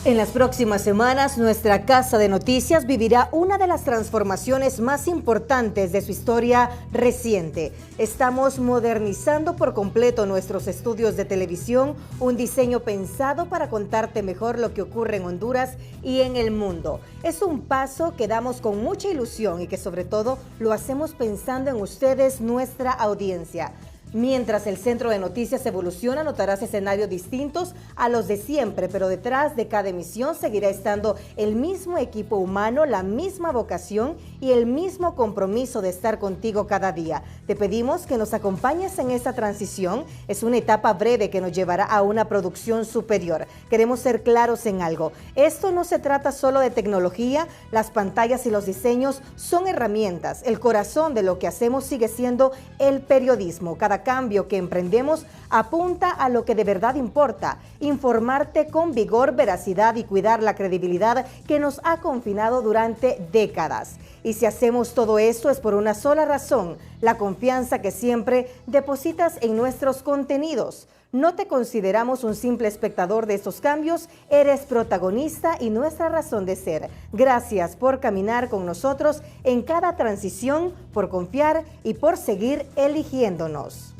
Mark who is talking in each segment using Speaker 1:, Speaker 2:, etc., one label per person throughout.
Speaker 1: En las próximas semanas, nuestra casa de noticias vivirá una de las transformaciones más importantes de su historia reciente. Estamos modernizando por completo nuestros estudios de televisión, un diseño pensado para contarte mejor lo que ocurre en Honduras y en el mundo. Es un paso que damos con mucha ilusión y que sobre todo lo hacemos pensando en ustedes, nuestra audiencia. Mientras el centro de noticias evoluciona, notarás escenarios distintos a los de siempre, pero detrás de cada emisión seguirá estando el mismo equipo humano, la misma vocación y el mismo compromiso de estar contigo cada día. Te pedimos que nos acompañes en esta transición. Es una etapa breve que nos llevará a una producción superior. Queremos ser claros en algo. Esto no se trata solo de tecnología. Las pantallas y los diseños son herramientas. El corazón de lo que hacemos sigue siendo el periodismo. Cada cambio que emprendemos apunta a lo que de verdad importa: informarte con vigor, veracidad y cuidar la credibilidad que nos ha confinado durante décadas. Y si hacemos todo esto es por una sola razón: la confianza que siempre depositas en nuestros contenidos. No te consideramos un simple espectador de estos cambios, eres protagonista y nuestra razón de ser. Gracias por caminar con nosotros en cada transición, por confiar y por seguir eligiéndonos.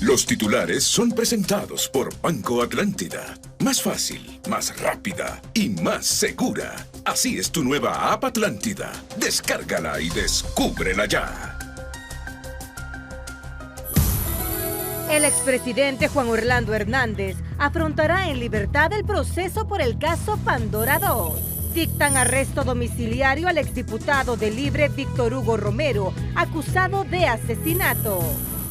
Speaker 2: Los titulares son presentados por Banco Atlántida. Más fácil, más rápida y más segura. Así es tu nueva app Atlántida. Descárgala y descúbrela ya.
Speaker 1: El expresidente Juan Orlando Hernández afrontará en libertad el proceso por el caso Pandora 2. Dictan arresto domiciliario al exdiputado de Libre Víctor Hugo Romero, acusado de asesinato.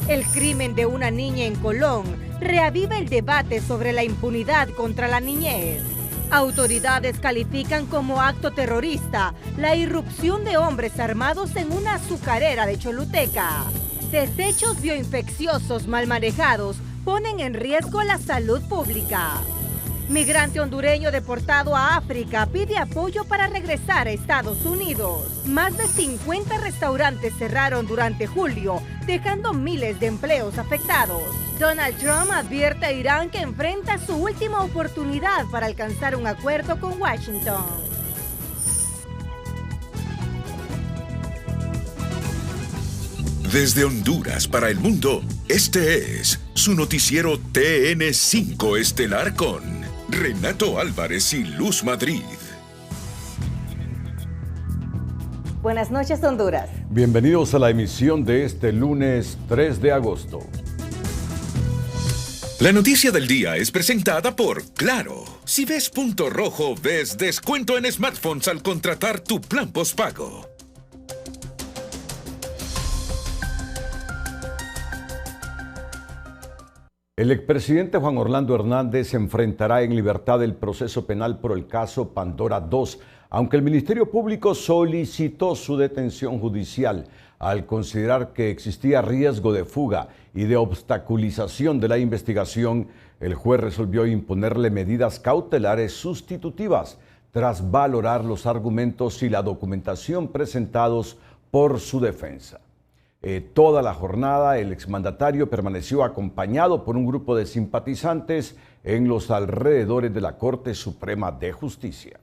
Speaker 1: El crimen de una niña en Colón reaviva el debate sobre la impunidad contra la niñez. Autoridades califican como acto terrorista la irrupción de hombres armados en una azucarera de Choluteca. Desechos bioinfecciosos mal manejados ponen en riesgo la salud pública. Migrante hondureño deportado a África pide apoyo para regresar a Estados Unidos. Más de 50 restaurantes cerraron durante julio, dejando miles de empleos afectados. Donald Trump advierte a Irán que enfrenta su última oportunidad para alcanzar un acuerdo con Washington.
Speaker 2: Desde Honduras para el mundo, este es su noticiero TN5 Estelar con Renato Álvarez y Luz Madrid.
Speaker 1: Buenas noches, Honduras.
Speaker 3: Bienvenidos a la emisión de este lunes 3 de agosto.
Speaker 2: La noticia del día es presentada por Claro. Si ves punto rojo, ves descuento en smartphones al contratar tu plan postpago.
Speaker 3: El expresidente Juan Orlando Hernández se enfrentará en libertad el proceso penal por el caso Pandora 2, aunque el Ministerio Público solicitó su detención judicial al considerar que existía riesgo de fuga y de obstaculización de la investigación. El juez resolvió imponerle medidas cautelares sustitutivas tras valorar los argumentos y la documentación presentados por su defensa. Toda la jornada el exmandatario permaneció acompañado por un grupo de simpatizantes en los alrededores de la Corte Suprema de Justicia.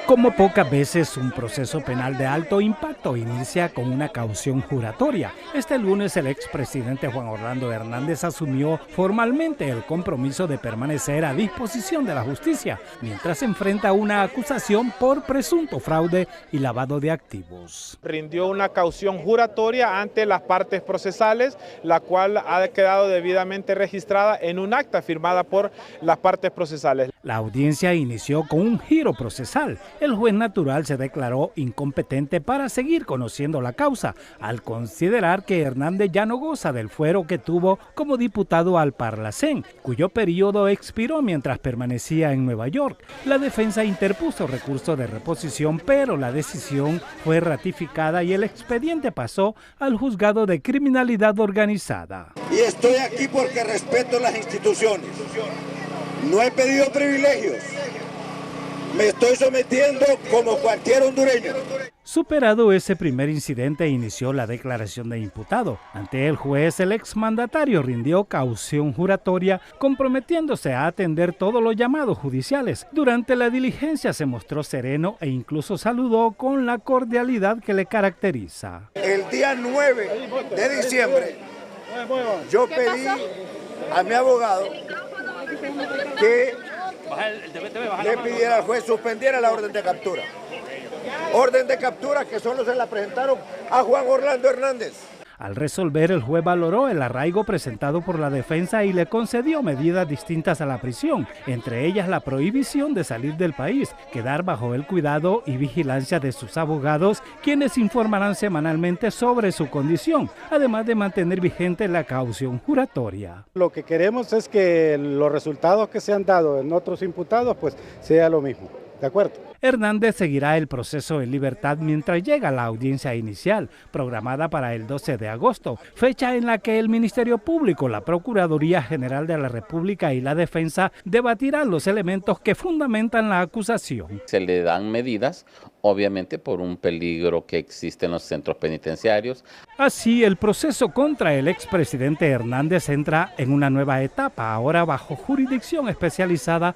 Speaker 4: Como pocas veces, un proceso penal de alto impacto inicia con una caución juratoria. Este lunes el expresidente Juan Orlando Hernández asumió formalmente el compromiso de permanecer a disposición de la justicia, mientras enfrenta una acusación por presunto fraude y lavado de activos.
Speaker 5: Rindió una caución juratoria ante las partes procesales, la cual ha quedado debidamente registrada en un acta firmada por las partes procesales.
Speaker 4: La audiencia inició con un giro procesal. El juez natural se declaró incompetente para seguir conociendo la causa, al considerar que Hernández ya no goza del fuero que tuvo como diputado al Parlacén, cuyo periodo expiró mientras permanecía en Nueva York. La defensa interpuso recurso de reposición, pero la decisión fue ratificada y el expediente pasó al juzgado de criminalidad organizada.
Speaker 6: Y estoy aquí porque respeto las instituciones. No he pedido privilegios. Me estoy sometiendo como cualquier hondureño.
Speaker 4: Superado ese primer incidente, inició la declaración de imputado. Ante el juez, el exmandatario rindió caución juratoria, comprometiéndose a atender todos los llamados judiciales. Durante la diligencia se mostró sereno e incluso saludó con la cordialidad que le caracteriza.
Speaker 6: El día 9 de diciembre, yo pedí a mi abogado que le pidiera al juez suspendiera la orden de captura. Orden de captura que solo se la presentaron a Juan Orlando Hernández.
Speaker 4: Al resolver, el juez valoró el arraigo presentado por la defensa y le concedió medidas distintas a la prisión, entre ellas la prohibición de salir del país, quedar bajo el cuidado y vigilancia de sus abogados, quienes informarán semanalmente sobre su condición, además de mantener vigente la caución juratoria.
Speaker 7: Lo que queremos es que los resultados que se han dado en otros imputados pues sea lo mismo. ¿De acuerdo?
Speaker 4: Hernández seguirá el proceso en libertad mientras llega la audiencia inicial, programada para el 12 de agosto, fecha en la que el Ministerio Público, la Procuraduría General de la República y la Defensa debatirán los elementos que fundamentan la acusación.
Speaker 8: Se le dan medidas, obviamente por un peligro que existe en los centros penitenciarios.
Speaker 4: Así, el proceso contra el expresidente Hernández entra en una nueva etapa, ahora bajo jurisdicción especializada.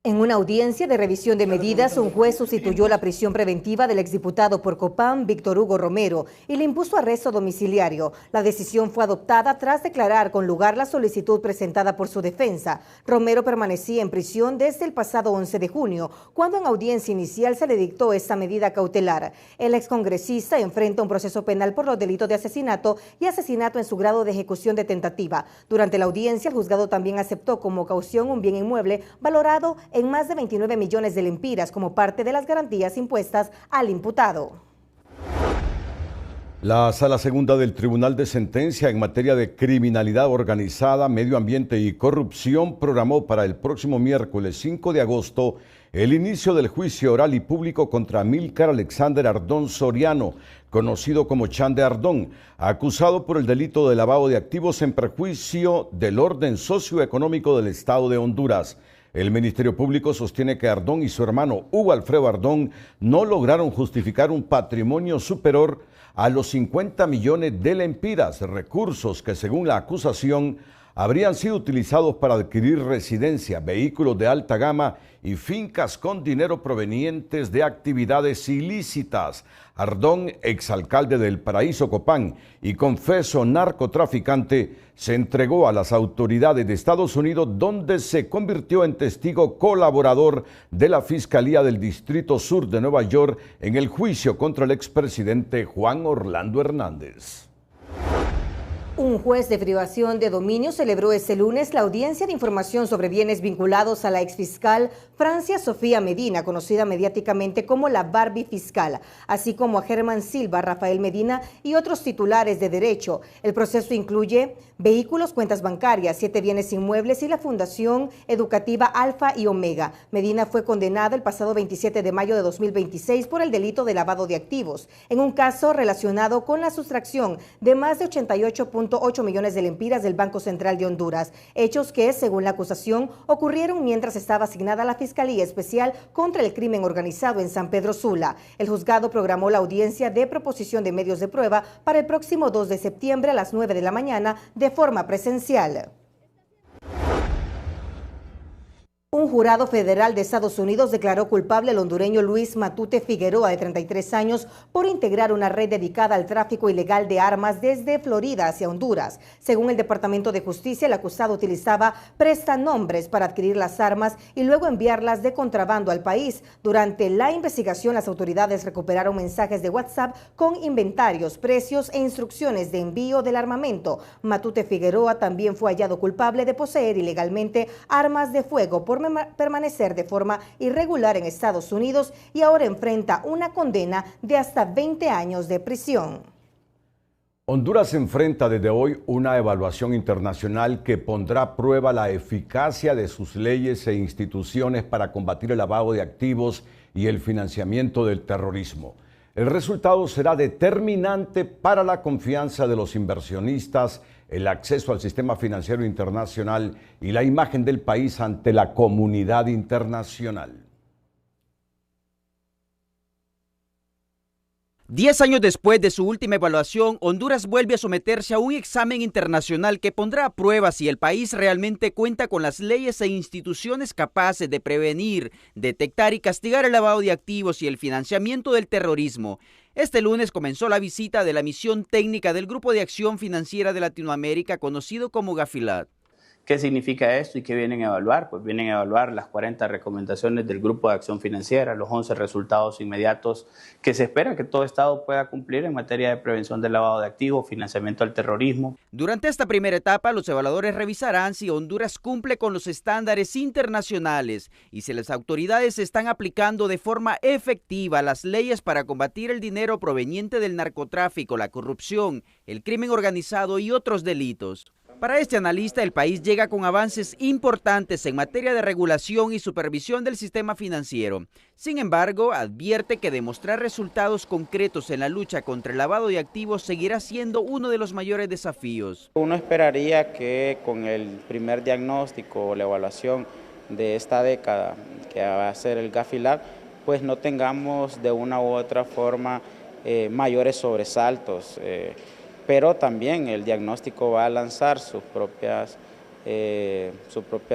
Speaker 1: En una audiencia de revisión de medidas, un juez sustituyó la prisión preventiva del exdiputado por Copán, Víctor Hugo Romero, y le impuso arresto domiciliario. La decisión fue adoptada tras declarar con lugar la solicitud presentada por su defensa. Romero permanecía en prisión desde el pasado 11 de junio, cuando en audiencia inicial se le dictó esta medida cautelar. El excongresista enfrenta un proceso penal por los delitos de asesinato y asesinato en su grado de ejecución de tentativa. Durante la audiencia, el juzgado también aceptó como caución un bien inmueble valorado en más de 29 millones de lempiras como parte de las garantías impuestas al imputado.
Speaker 3: La Sala Segunda del Tribunal de Sentencia en materia de criminalidad organizada, medio ambiente y corrupción programó para el próximo miércoles 5 de agosto el inicio del juicio oral y público contra Amílcar Alexander Ardón Soriano, conocido como Chan de Ardón, acusado por el delito de lavado de activos en perjuicio del orden socioeconómico del Estado de Honduras. El Ministerio Público sostiene que Ardón y su hermano Hugo Alfredo Ardón no lograron justificar un patrimonio superior a los 50 millones de lempiras, recursos que según la acusación habrían sido utilizados para adquirir residencia, vehículos de alta gama y fincas con dinero provenientes de actividades ilícitas. Ardón, exalcalde del Paraíso Copán y confeso narcotraficante, se entregó a las autoridades de Estados Unidos, donde se convirtió en testigo colaborador de la Fiscalía del Distrito Sur de Nueva York en el juicio contra el expresidente Juan Orlando Hernández.
Speaker 1: Un juez de privación de dominio celebró este lunes la audiencia de información sobre bienes vinculados a la exfiscal Francia Sofía Medina, conocida mediáticamente como la Barbie Fiscal, así como a Germán Silva, Rafael Medina y otros titulares de derecho. El proceso incluye vehículos, cuentas bancarias, 7 bienes inmuebles y la Fundación Educativa Alfa y Omega. Medina fue condenada el pasado 27 de mayo de 2026 por el delito de lavado de activos, en un caso relacionado con la sustracción de más de 88.8 millones de lempiras del Banco Central de Honduras, hechos que, según la acusación, ocurrieron mientras estaba asignada la Fiscalía Especial contra el Crimen Organizado en San Pedro Sula. El juzgado programó la audiencia de proposición de medios de prueba para el próximo 2 de septiembre a las 9 de la mañana de forma presencial. Un jurado federal de Estados Unidos declaró culpable al hondureño Luis Matute Figueroa, de 33 años, por integrar una red dedicada al tráfico ilegal de armas desde Florida hacia Honduras. Según el Departamento de Justicia, el acusado utilizaba prestanombres para adquirir las armas y luego enviarlas de contrabando al país. Durante la investigación, las autoridades recuperaron mensajes de WhatsApp con inventarios, precios e instrucciones de envío del armamento. Matute Figueroa también fue hallado culpable de poseer ilegalmente armas de fuego por permanecer de forma irregular en Estados Unidos y ahora enfrenta una condena de hasta 20 años de prisión.
Speaker 3: Honduras enfrenta desde hoy una evaluación internacional que pondrá a prueba la eficacia de sus leyes e instituciones para combatir el lavado de activos y el financiamiento del terrorismo. El resultado será determinante para la confianza de los inversionistas el acceso al sistema financiero internacional y la imagen del país ante la comunidad internacional.
Speaker 9: 10 años después de su última evaluación, Honduras vuelve a someterse a un examen internacional que pondrá a prueba si el país realmente cuenta con las leyes e instituciones capaces de prevenir, detectar y castigar el lavado de activos y el financiamiento del terrorismo. Este lunes comenzó la visita de la misión técnica del Grupo de Acción Financiera de Latinoamérica, conocido como GAFILAT.
Speaker 10: ¿Qué significa esto y qué vienen a evaluar? Pues vienen a evaluar las 40 recomendaciones del Grupo de Acción Financiera, los 11 resultados inmediatos que se espera que todo Estado pueda cumplir en materia de prevención del lavado de activos, financiamiento al terrorismo.
Speaker 9: Durante esta primera etapa, los evaluadores revisarán si Honduras cumple con los estándares internacionales y si las autoridades están aplicando de forma efectiva las leyes para combatir el dinero proveniente del narcotráfico, la corrupción, el crimen organizado y otros delitos. Para este analista, el país llega con avances importantes en materia de regulación y supervisión del sistema financiero. Sin embargo, advierte que demostrar resultados concretos en la lucha contra el lavado de activos seguirá siendo uno de los mayores desafíos.
Speaker 11: Uno esperaría que con el primer diagnóstico o la evaluación de esta década, que va a ser el GAFILAT, pues no tengamos de una u otra forma mayores sobresaltos. Pero también el diagnóstico va a lanzar sus propias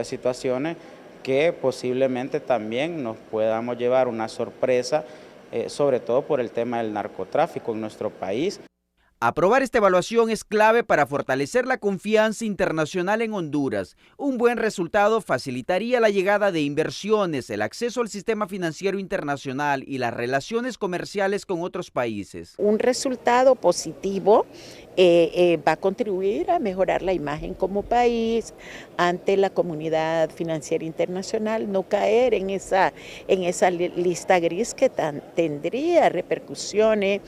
Speaker 11: situaciones que posiblemente también nos podamos llevar una sorpresa, sobre todo por el tema del narcotráfico en nuestro país.
Speaker 9: Aprobar esta evaluación es clave para fortalecer la confianza internacional en Honduras. Un buen resultado facilitaría la llegada de inversiones, el acceso al sistema financiero internacional y las relaciones comerciales con otros países.
Speaker 12: Un resultado positivo va a contribuir a mejorar la imagen como país ante la comunidad financiera internacional, no caer en esa lista gris que tendría repercusiones.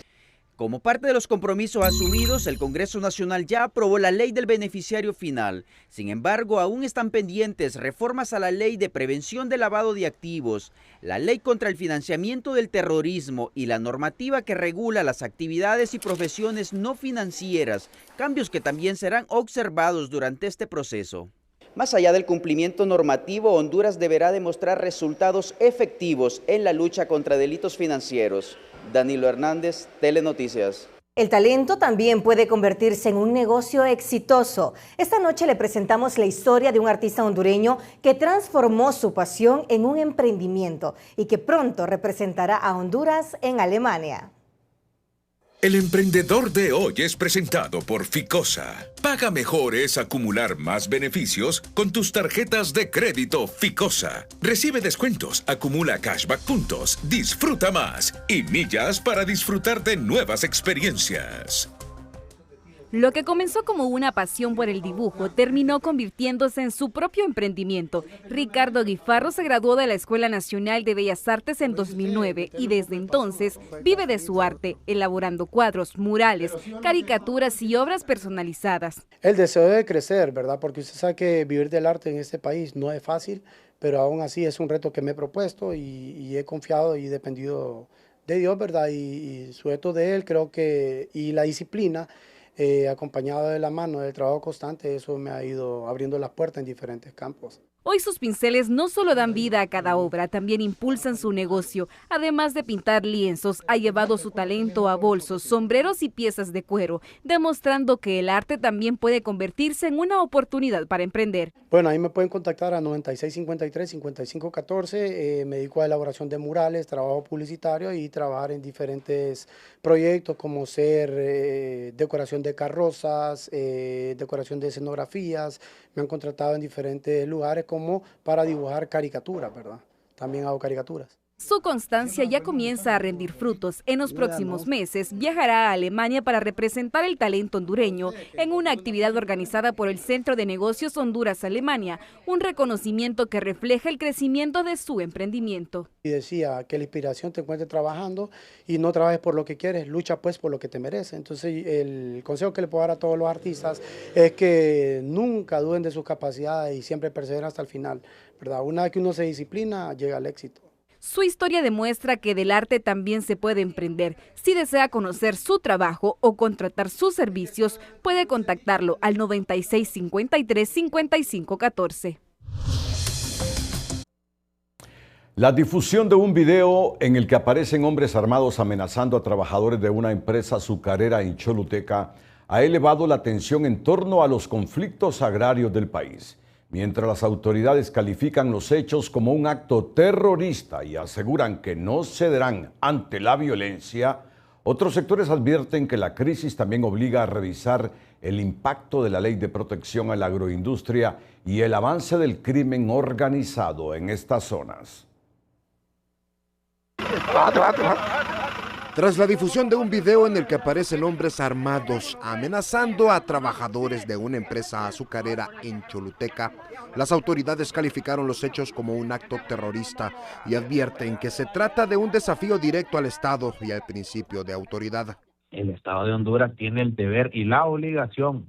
Speaker 9: Como parte de los compromisos asumidos, el Congreso Nacional ya aprobó la ley del beneficiario final. Sin embargo, aún están pendientes reformas a la ley de prevención del lavado de activos, la ley contra el financiamiento del terrorismo y la normativa que regula las actividades y profesiones no financieras, cambios que también serán observados durante este proceso. Más allá del cumplimiento normativo, Honduras deberá demostrar resultados efectivos en la lucha contra delitos financieros. Danilo Hernández, Telenoticias.
Speaker 1: El talento también puede convertirse en un negocio exitoso. Esta noche le presentamos la historia de un artista hondureño que transformó su pasión en un emprendimiento y que pronto representará a Honduras en Alemania.
Speaker 2: El emprendedor de hoy es presentado por Ficosa. Paga mejor es acumular más beneficios con tus tarjetas de crédito Ficosa. Recibe descuentos, acumula cashback puntos, disfruta más y millas para disfrutar de nuevas experiencias.
Speaker 13: Lo que comenzó como una pasión por el dibujo terminó convirtiéndose en su propio emprendimiento. Ricardo Guifarro se graduó de la Escuela Nacional de Bellas Artes en 2009 y desde entonces vive de su arte, elaborando cuadros, murales, caricaturas y obras personalizadas.
Speaker 7: El deseo de crecer, ¿verdad? Porque usted sabe que vivir del arte en este país no es fácil, pero aún así es un reto que me he propuesto y he confiado y dependido de Dios, ¿verdad? Y sujeto de Él, creo que, y la disciplina, acompañado de la mano del trabajo constante, eso me ha ido abriendo las puertas en diferentes campos.
Speaker 13: Hoy sus pinceles no solo dan vida a cada obra, también impulsan su negocio. Además de pintar lienzos, ha llevado su talento a bolsos, sombreros y piezas de cuero, demostrando que el arte también puede convertirse en una oportunidad para emprender.
Speaker 7: Bueno, ahí me pueden contactar a 9653-5514. Me dedico a elaboración de murales, trabajo publicitario y trabajar en diferentes proyectos como ser decoración de carrozas, decoración de escenografías. Me han contratado en diferentes lugares como para dibujar caricaturas, ¿verdad? También hago caricaturas.
Speaker 13: Su constancia ya comienza a rendir frutos. En los próximos meses viajará a Alemania para representar el talento hondureño en una actividad organizada por el Centro de Negocios Honduras-Alemania, un reconocimiento que refleja el crecimiento de su emprendimiento.
Speaker 7: Y decía que la inspiración te encuentre trabajando y no trabajes por lo que quieres, lucha pues por lo que te mereces. Entonces el consejo que le puedo dar a todos los artistas es que nunca duden de sus capacidades y siempre perseveren hasta el final, ¿verdad? Una vez que uno se disciplina, llega al éxito.
Speaker 13: Su historia demuestra que del arte también se puede emprender. Si desea conocer su trabajo o contratar sus servicios, puede contactarlo al 9653-5514.
Speaker 3: La difusión de un video en el que aparecen hombres armados amenazando a trabajadores de una empresa azucarera en Choluteca ha elevado la tensión en torno a los conflictos agrarios del país. Mientras las autoridades califican los hechos como un acto terrorista y aseguran que no cederán ante la violencia, otros sectores advierten que la crisis también obliga a revisar el impacto de la Ley de Protección a la Agroindustria y el avance del crimen organizado en estas zonas.
Speaker 14: Tras la difusión de un video en el que aparecen hombres armados amenazando a trabajadores de una empresa azucarera en Choluteca, las autoridades calificaron los hechos como un acto terrorista y advierten que se trata de un desafío directo al Estado y al principio de autoridad.
Speaker 15: El Estado de Honduras tiene el deber y la obligación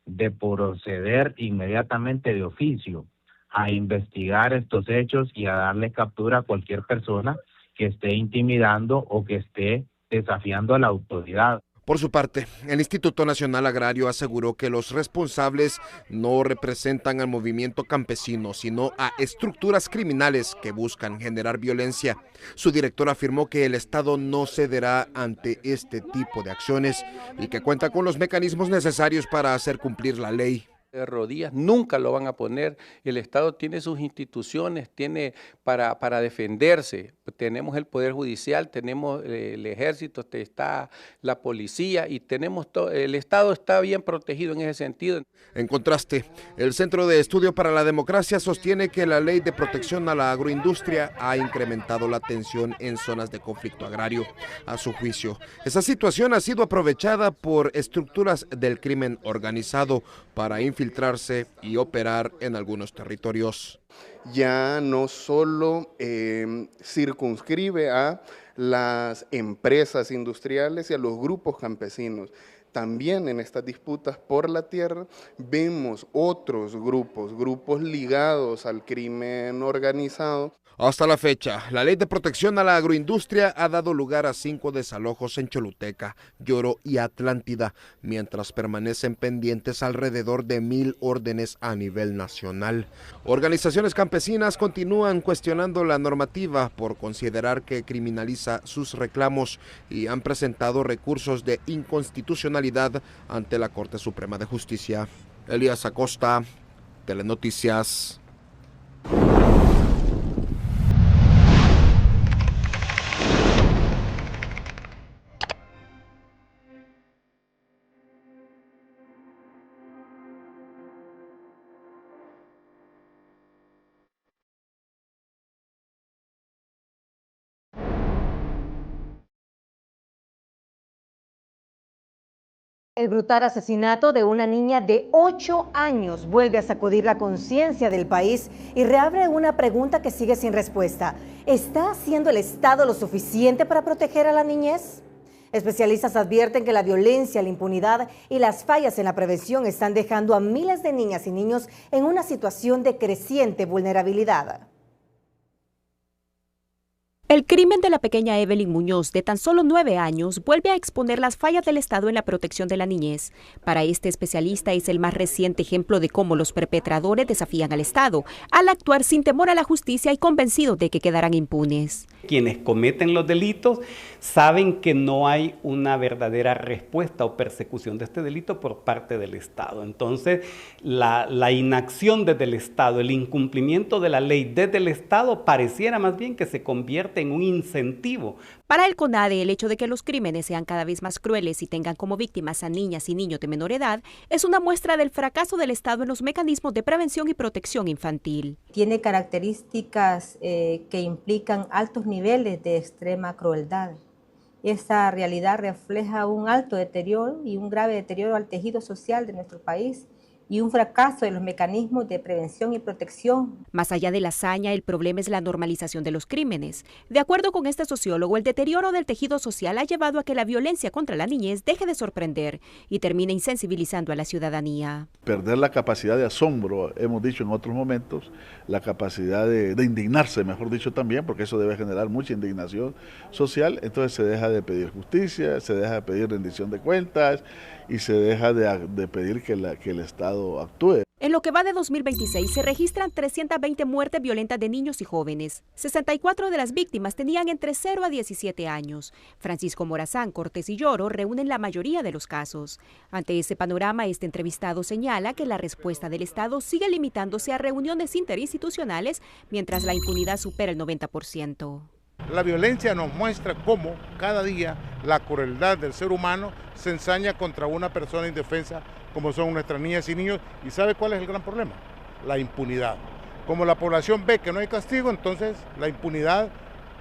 Speaker 15: de proceder inmediatamente de oficio a investigar estos hechos y a darle captura a cualquier persona que esté intimidando o que esté desafiando a la autoridad.
Speaker 14: Por su parte, el Instituto Nacional Agrario aseguró que los responsables no representan al movimiento campesino, sino a estructuras criminales que buscan generar violencia. Su director afirmó que el Estado no cederá ante este tipo de acciones y que cuenta con los mecanismos necesarios para hacer cumplir la ley.
Speaker 16: De rodillas, nunca lo van a poner. El Estado tiene sus instituciones, tiene para defenderse. Tenemos el Poder Judicial, tenemos el Ejército, está la policía y tenemos todo. El Estado está bien protegido en ese sentido.
Speaker 14: En contraste, el Centro de Estudio para la Democracia sostiene que la Ley de Protección a la Agroindustria ha incrementado la tensión en zonas de conflicto agrario. A su juicio, esa situación ha sido aprovechada por estructuras del crimen organizado para infiltrarse y operar en algunos territorios.
Speaker 17: Ya no solo circunscribe a las empresas industriales y a los grupos campesinos. También en estas disputas por la tierra vemos otros grupos ligados al crimen organizado.
Speaker 14: Hasta la fecha, la Ley de Protección a la Agroindustria ha dado lugar a 5 desalojos en Choluteca, Lloro y Atlántida, mientras permanecen pendientes alrededor de 1000 órdenes a nivel nacional. Organizaciones campesinas continúan cuestionando la normativa por considerar que criminaliza sus reclamos y han presentado recursos de inconstitucionalidad ante la Corte Suprema de Justicia. Elías Acosta, Telenoticias.
Speaker 1: El brutal asesinato de una niña de 8 años vuelve a sacudir la conciencia del país y reabre una pregunta que sigue sin respuesta. ¿Está haciendo el Estado lo suficiente para proteger a la niñez? Especialistas advierten que la violencia, la impunidad y las fallas en la prevención están dejando a miles de niñas y niños en una situación de creciente vulnerabilidad.
Speaker 18: El crimen de la pequeña Evelyn Muñoz, de tan solo 9 años, vuelve a exponer las fallas del Estado en la protección de la niñez. Para este especialista es el más reciente ejemplo de cómo los perpetradores desafían al Estado, al actuar sin temor a la justicia y convencidos de que quedarán impunes.
Speaker 19: Quienes cometen los delitos saben que no hay una verdadera respuesta o persecución de este delito por parte del Estado. Entonces, la inacción desde el Estado, el incumplimiento de la ley desde el Estado, pareciera más bien que se convierte en un incentivo.
Speaker 18: Para el CONADE, el hecho de que los crímenes sean cada vez más crueles y tengan como víctimas a niñas y niños de menor edad es una muestra del fracaso del Estado en los mecanismos de prevención y protección infantil.
Speaker 20: Tiene características que implican altos niveles de extrema crueldad. Esta realidad refleja un alto deterioro y un grave deterioro al tejido social de nuestro país y un fracaso de los mecanismos de prevención y protección.
Speaker 18: Más allá de la hazaña, el problema es la normalización de los crímenes. De acuerdo con este sociólogo, el deterioro del tejido social ha llevado a que la violencia contra la niñez deje de sorprender y termine insensibilizando a la ciudadanía.
Speaker 21: Perder la capacidad de asombro, hemos dicho en otros momentos, la capacidad de indignarse, mejor dicho también, porque eso debe generar mucha indignación social, entonces se deja de pedir justicia, se deja de pedir rendición de cuentas y se deja de pedir que el Estado actúe.
Speaker 18: En lo que va de 2026 se registran 320 muertes violentas de niños y jóvenes. 64 de las víctimas tenían entre 0 a 17 años. Francisco Morazán, Cortés y Lloro reúnen la mayoría de los casos. Ante ese panorama, este entrevistado señala que la respuesta del Estado sigue limitándose a reuniones interinstitucionales, mientras la impunidad supera el 90%.
Speaker 22: La violencia nos muestra cómo cada día la crueldad del ser humano se ensaña contra una persona indefensa como son nuestras niñas y niños. ¿Y sabe cuál es el gran problema? La impunidad. Como la población ve que no hay castigo, entonces la impunidad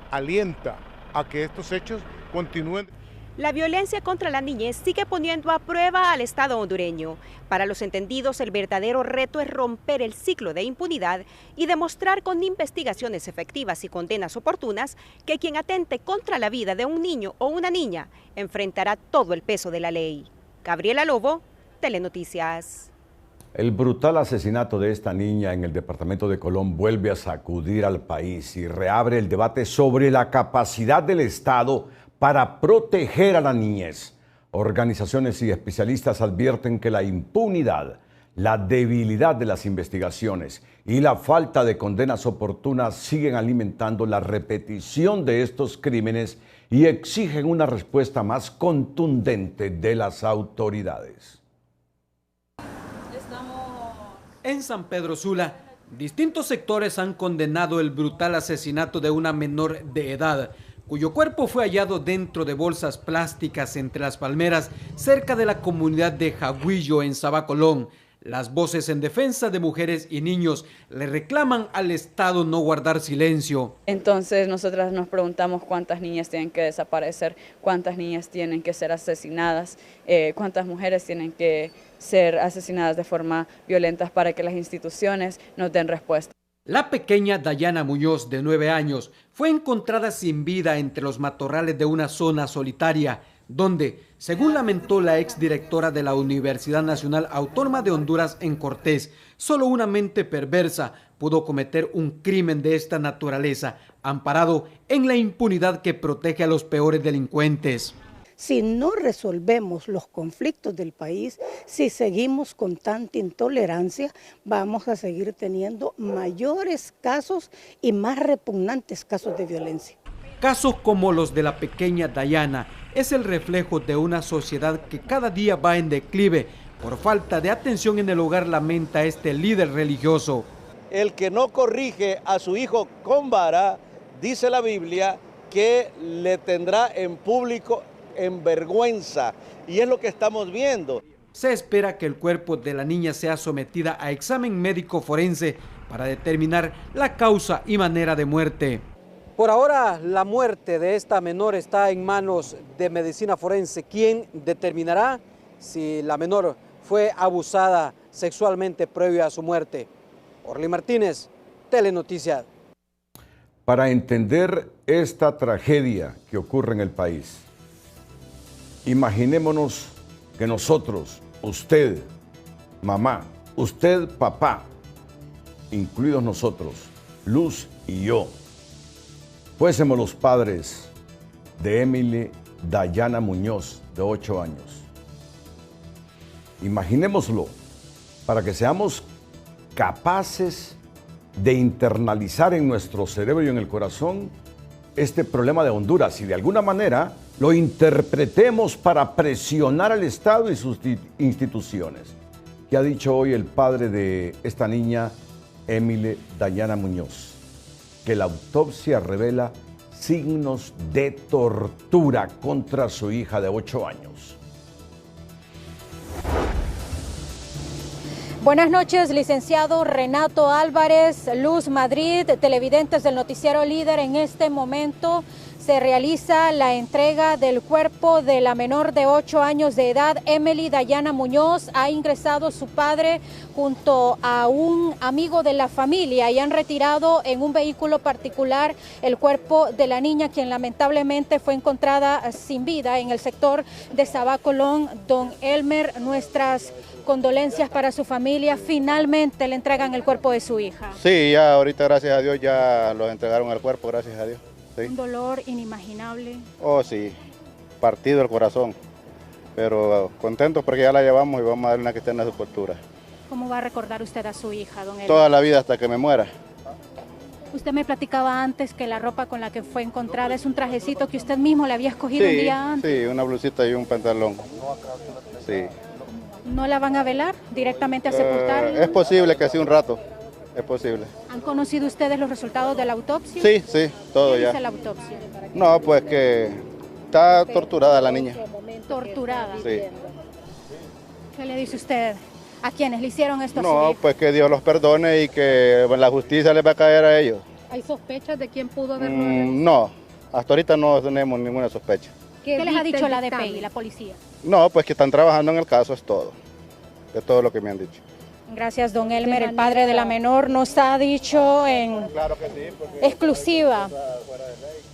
Speaker 22: alienta a que estos hechos continúen.
Speaker 18: La violencia contra la niñez sigue poniendo a prueba al Estado hondureño. Para los entendidos, el verdadero reto es romper el ciclo de impunidad y demostrar con investigaciones efectivas y condenas oportunas que quien atente contra la vida de un niño o una niña enfrentará todo el peso de la ley. Gabriela Lobo, Telenoticias.
Speaker 3: El brutal asesinato de esta niña en el departamento de Colón vuelve a sacudir al país y reabre el debate sobre la capacidad del Estado para proteger a la niñez. Organizaciones y especialistas advierten que la impunidad, la debilidad de las investigaciones y la falta de condenas oportunas siguen alimentando la repetición de estos crímenes y exigen una respuesta más contundente de las autoridades.
Speaker 23: En San Pedro Sula, distintos sectores han condenado el brutal asesinato de una menor de edad, cuyo cuerpo fue hallado dentro de bolsas plásticas entre las palmeras cerca de la comunidad de Jaguillo en Sabá, Colón. Las voces en defensa de mujeres y niños le reclaman al Estado no guardar silencio.
Speaker 24: Entonces nosotras nos preguntamos cuántas niñas tienen que desaparecer, cuántas niñas tienen que ser asesinadas, cuántas mujeres tienen que ser asesinadas de forma violenta para que las instituciones nos den respuesta.
Speaker 23: La pequeña Dayana Muñoz, de 9 años, fue encontrada sin vida entre los matorrales de una zona solitaria, donde, según lamentó la exdirectora de la Universidad Nacional Autónoma de Honduras en Cortés, solo una mente perversa pudo cometer un crimen de esta naturaleza, amparado en la impunidad que protege a los peores delincuentes.
Speaker 25: Si no resolvemos los conflictos del país, si seguimos con tanta intolerancia, vamos a seguir teniendo mayores casos y más repugnantes casos de violencia.
Speaker 23: Casos como los de la pequeña Dayana es el reflejo de una sociedad que cada día va en declive. Por falta de atención en el hogar, lamenta este líder religioso.
Speaker 26: El que no corrige a su hijo con vara, dice la Biblia, que le tendrá en público en vergüenza, y es lo que estamos viendo.
Speaker 23: Se espera que el cuerpo de la niña sea sometida a examen médico forense para determinar la causa y manera de muerte. Por ahora, la muerte de esta menor está en manos de medicina forense, quien determinará si la menor fue abusada sexualmente previo a su muerte. Orly Martínez, Telenoticias.
Speaker 3: Para entender esta tragedia que ocurre en el país, imaginémonos que nosotros, usted, mamá, usted, papá, incluidos nosotros, Luz y yo, fuésemos los padres de Emily Dayana Muñoz, de 8 años. Imaginémoslo para que seamos capaces de internalizar en nuestro cerebro y en el corazón este problema de Honduras y de alguna manera lo interpretemos para presionar al Estado y sus instituciones. ¿Qué ha dicho hoy el padre de esta niña, Emily Dayana Muñoz? Que la autopsia revela signos de tortura contra su hija de 8 años.
Speaker 4: Buenas noches, licenciado Renato Álvarez, Luz Madrid, televidentes del noticiero Líder. En este momento se realiza la entrega del cuerpo de la menor de 8 años de edad, Emily Dayana Muñoz. Ha ingresado su padre junto a un amigo de la familia y han retirado en un vehículo particular el cuerpo de la niña, quien lamentablemente fue encontrada sin vida en el sector de Sabacolón. Don Elmer, nuestras condolencias para su familia. Finalmente le entregan el cuerpo de su hija.
Speaker 5: Sí, ya ahorita gracias a Dios ya los entregaron el cuerpo, gracias a Dios. Sí.
Speaker 4: Un dolor inimaginable.
Speaker 5: Oh sí, partido el corazón, pero contentos porque ya la llevamos y vamos a darle una cristiana sepultura.
Speaker 4: ¿Cómo va a recordar usted a su hija, don Elmer?
Speaker 5: Toda la vida hasta que me muera.
Speaker 4: Usted me platicaba antes que la ropa con la que fue encontrada es un trajecito que usted mismo le había escogido un día antes.
Speaker 5: Sí, una blusita y un pantalón. Sí.
Speaker 4: ¿No la van a velar directamente a sepultar?
Speaker 5: Es posible que sí, un rato, es posible.
Speaker 4: ¿Han conocido ustedes los resultados de la autopsia?
Speaker 5: Sí, sí, todo
Speaker 4: ¿Qué
Speaker 5: ya.
Speaker 4: dice la autopsia?
Speaker 5: No, pues que está torturada la niña.
Speaker 4: Torturada.
Speaker 5: Sí.
Speaker 4: ¿Qué le dice usted a quienes le hicieron esto a su
Speaker 5: No,
Speaker 4: hija?
Speaker 5: pues que Dios los perdone y que la justicia les va a caer a ellos.
Speaker 4: ¿Hay sospechas de quién pudo haberlo?
Speaker 5: No, hasta ahorita no tenemos ninguna sospecha.
Speaker 4: ¿Qué les ha dicho la DPI, la policía?
Speaker 5: No, pues que están trabajando en el caso, es todo. Es todo lo que me han dicho.
Speaker 4: Gracias, don Elmer. El padre de la menor nos ha dicho en exclusiva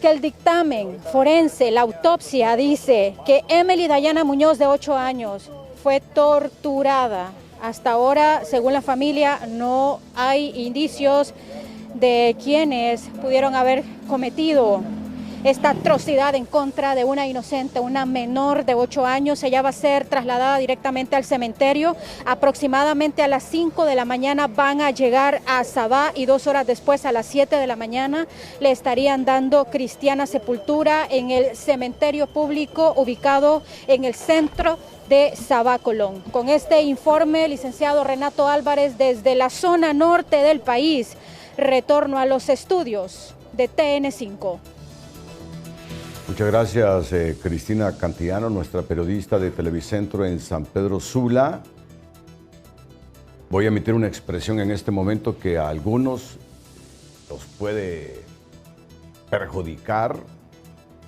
Speaker 4: que el dictamen forense, la autopsia, dice que Emily Dayana Muñoz, de 8 años, fue torturada. Hasta ahora, según la familia, no hay indicios de quienes pudieron haber cometido esta atrocidad en contra de una inocente, una menor de 8 años. Ella va a ser trasladada directamente al cementerio. Aproximadamente a las 5 de la mañana van a llegar a Sabá y 2 horas después, a las 7 de la mañana, le estarían dando cristiana sepultura en el cementerio público ubicado en el centro de Sabacolón. Con este informe, licenciado Renato Álvarez, desde la zona norte del país, retorno a los estudios de TN5.
Speaker 3: Muchas gracias, Cristina Cantillano, nuestra periodista de Televicentro en San Pedro Sula. Voy a emitir una expresión en este momento que a algunos los puede perjudicar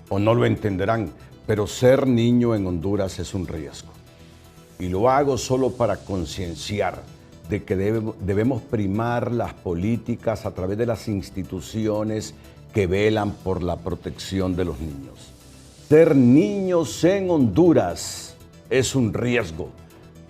Speaker 3: o no lo entenderán, pero ser niño en Honduras es un riesgo. Y lo hago solo para concienciar de que debemos primar las políticas a través de las instituciones que velan por la protección de los niños. Ser niños en Honduras es un riesgo.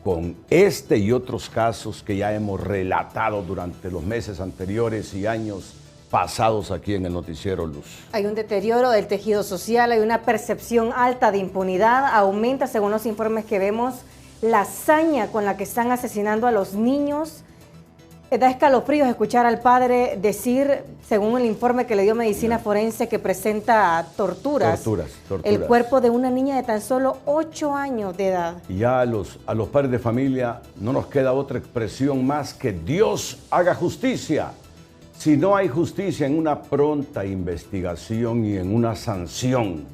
Speaker 3: Con este y otros casos que ya hemos relatado durante los meses anteriores y años pasados aquí en el Noticiero Luz.
Speaker 1: Hay un deterioro del tejido social, hay una percepción alta de impunidad, aumenta, según los informes que vemos, la hazaña con la que están asesinando a los niños. Da escalofríos escuchar al padre decir, según el informe que le dio Medicina Forense, que presenta torturas. El cuerpo de una niña de tan solo 8 años de edad.
Speaker 3: Y ya a los padres de familia no nos queda otra expresión más que Dios haga justicia. Si no hay justicia, en una pronta investigación y en una sanción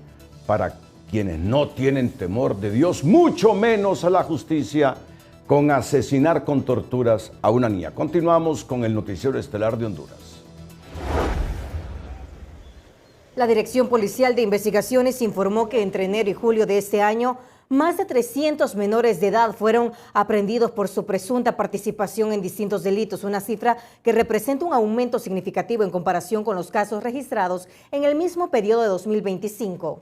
Speaker 3: para quienes no tienen temor de Dios, mucho menos a la justicia, con asesinar con torturas a una niña. Continuamos con el Noticiero Estelar de Honduras.
Speaker 1: La Dirección Policial de Investigaciones informó que entre enero y julio de este año, más de 300 menores de edad fueron aprehendidos por su presunta participación en distintos delitos, una cifra que representa un aumento significativo en comparación con los casos registrados en el mismo periodo de 2025.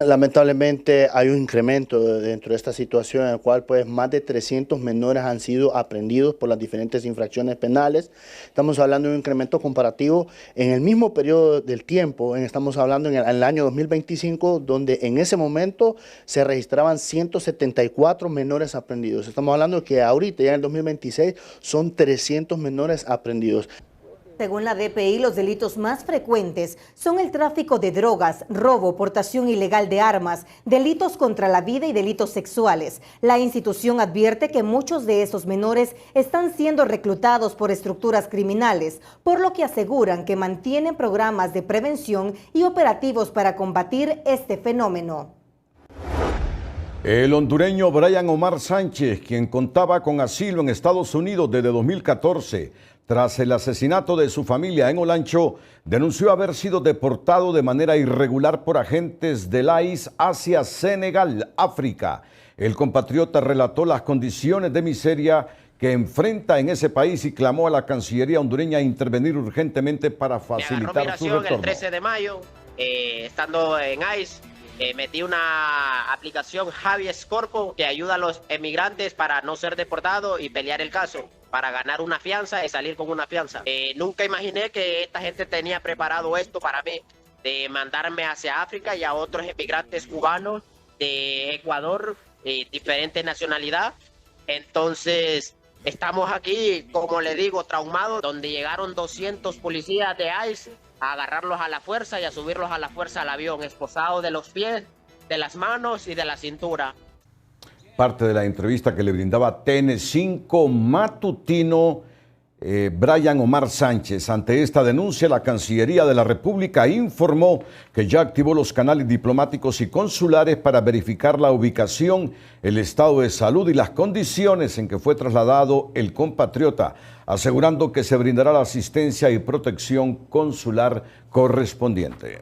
Speaker 6: Lamentablemente hay un incremento dentro de esta situación en la cual pues más de 300 menores han sido aprehendidos por las diferentes infracciones penales. Estamos hablando de un incremento comparativo en el mismo periodo del tiempo, estamos hablando en el año 2025, donde en ese momento se registraban 174 menores aprehendidos. Estamos hablando que ahorita, ya en el 2026, son 300 menores aprehendidos.
Speaker 1: Según la DPI, los delitos más frecuentes son el tráfico de drogas, robo, portación ilegal de armas, delitos contra la vida y delitos sexuales. La institución advierte que muchos de estos menores están siendo reclutados por estructuras criminales, por lo que aseguran que mantienen programas de prevención y operativos para combatir este fenómeno.
Speaker 3: El hondureño Brian Omar Sánchez, quien contaba con asilo en Estados Unidos desde 2014, tras el asesinato de su familia en Olancho, denunció haber sido deportado de manera irregular por agentes del ICE hacia Senegal, África. El compatriota relató las condiciones de miseria que enfrenta en ese país y clamó a la Cancillería hondureña a intervenir urgentemente para facilitar su retorno.
Speaker 2: El 13 de mayo, estando en ICE, metí una aplicación Habeas Corpus que ayuda a los emigrantes para no ser deportados y pelear el caso, para ganar una fianza y salir con una fianza. Nunca imaginé que esta gente tenía preparado esto para mí, de mandarme hacia África y a otros emigrantes cubanos de Ecuador, diferente nacionalidad. Entonces, estamos aquí, como le digo, traumados, donde llegaron 200 policías de ICE a agarrarlos a la fuerza y a subirlos a la fuerza al avión, esposados de los pies, de las manos y de la cintura.
Speaker 3: Parte de la entrevista que le brindaba TN5 matutino Brian Omar Sánchez. Ante esta denuncia, la Cancillería de la República informó que ya activó los canales diplomáticos y consulares para verificar la ubicación, el estado de salud y las condiciones en que fue trasladado el compatriota, asegurando que se brindará la asistencia y protección consular correspondiente.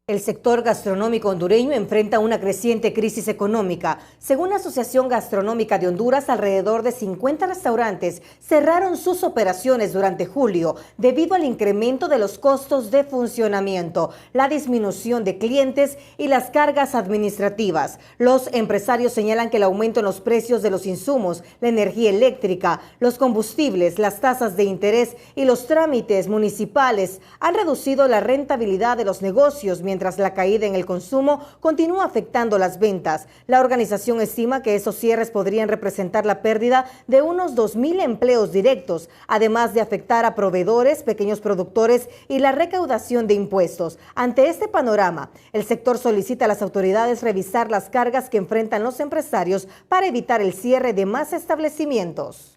Speaker 1: El sector gastronómico hondureño enfrenta una creciente crisis económica. Según la Asociación Gastronómica de Honduras, alrededor de 50 restaurantes cerraron sus operaciones durante julio debido al incremento de los costos de funcionamiento, la disminución de clientes y las cargas administrativas. Los empresarios señalan que el aumento en los precios de los insumos, la energía eléctrica, los combustibles, las tasas de interés y los trámites municipales han reducido la rentabilidad de los negocios, mientras la caída en el consumo continúa afectando las ventas. La organización estima que esos cierres podrían representar la pérdida de unos 2.000 empleos directos, además de afectar a proveedores, pequeños productores y la recaudación de impuestos. Ante este panorama, el sector solicita a las autoridades revisar las cargas que enfrentan los empresarios para evitar el cierre de más establecimientos.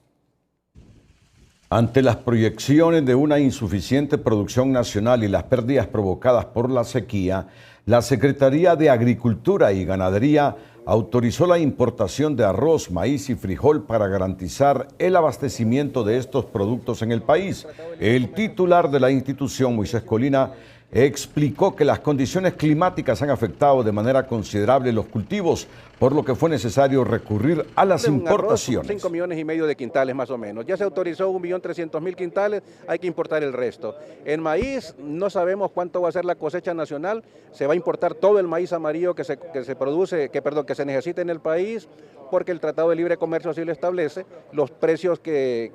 Speaker 3: Ante las proyecciones de una insuficiente producción nacional y las pérdidas provocadas por la sequía, la Secretaría de Agricultura y Ganadería autorizó la importación de arroz, maíz y frijol para garantizar el abastecimiento de estos productos en el país. El titular de la institución, Moisés Colina, explicó que las condiciones climáticas han afectado de manera considerable los cultivos, por lo que fue necesario recurrir a las importaciones.
Speaker 8: 5,5 millones de quintales más o menos. Ya se autorizó 1.300.000 quintales, hay que importar el resto. En maíz no sabemos cuánto va a ser la cosecha nacional, se va a importar todo el maíz amarillo que se necesita en el país, porque el Tratado de Libre Comercio así lo establece. Los precios que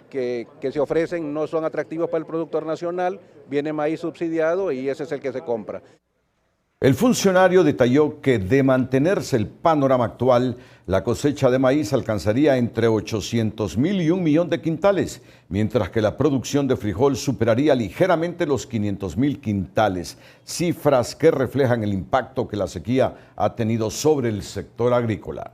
Speaker 8: se ofrecen no son atractivos para el productor nacional, viene maíz subsidiado y ese es el que se compra.
Speaker 3: El funcionario detalló que de mantenerse el panorama actual, la cosecha de maíz alcanzaría entre 800.000 y 1 millón de quintales, mientras que la producción de frijol superaría ligeramente los 500.000 quintales, cifras que reflejan el impacto que la sequía ha tenido sobre el sector agrícola.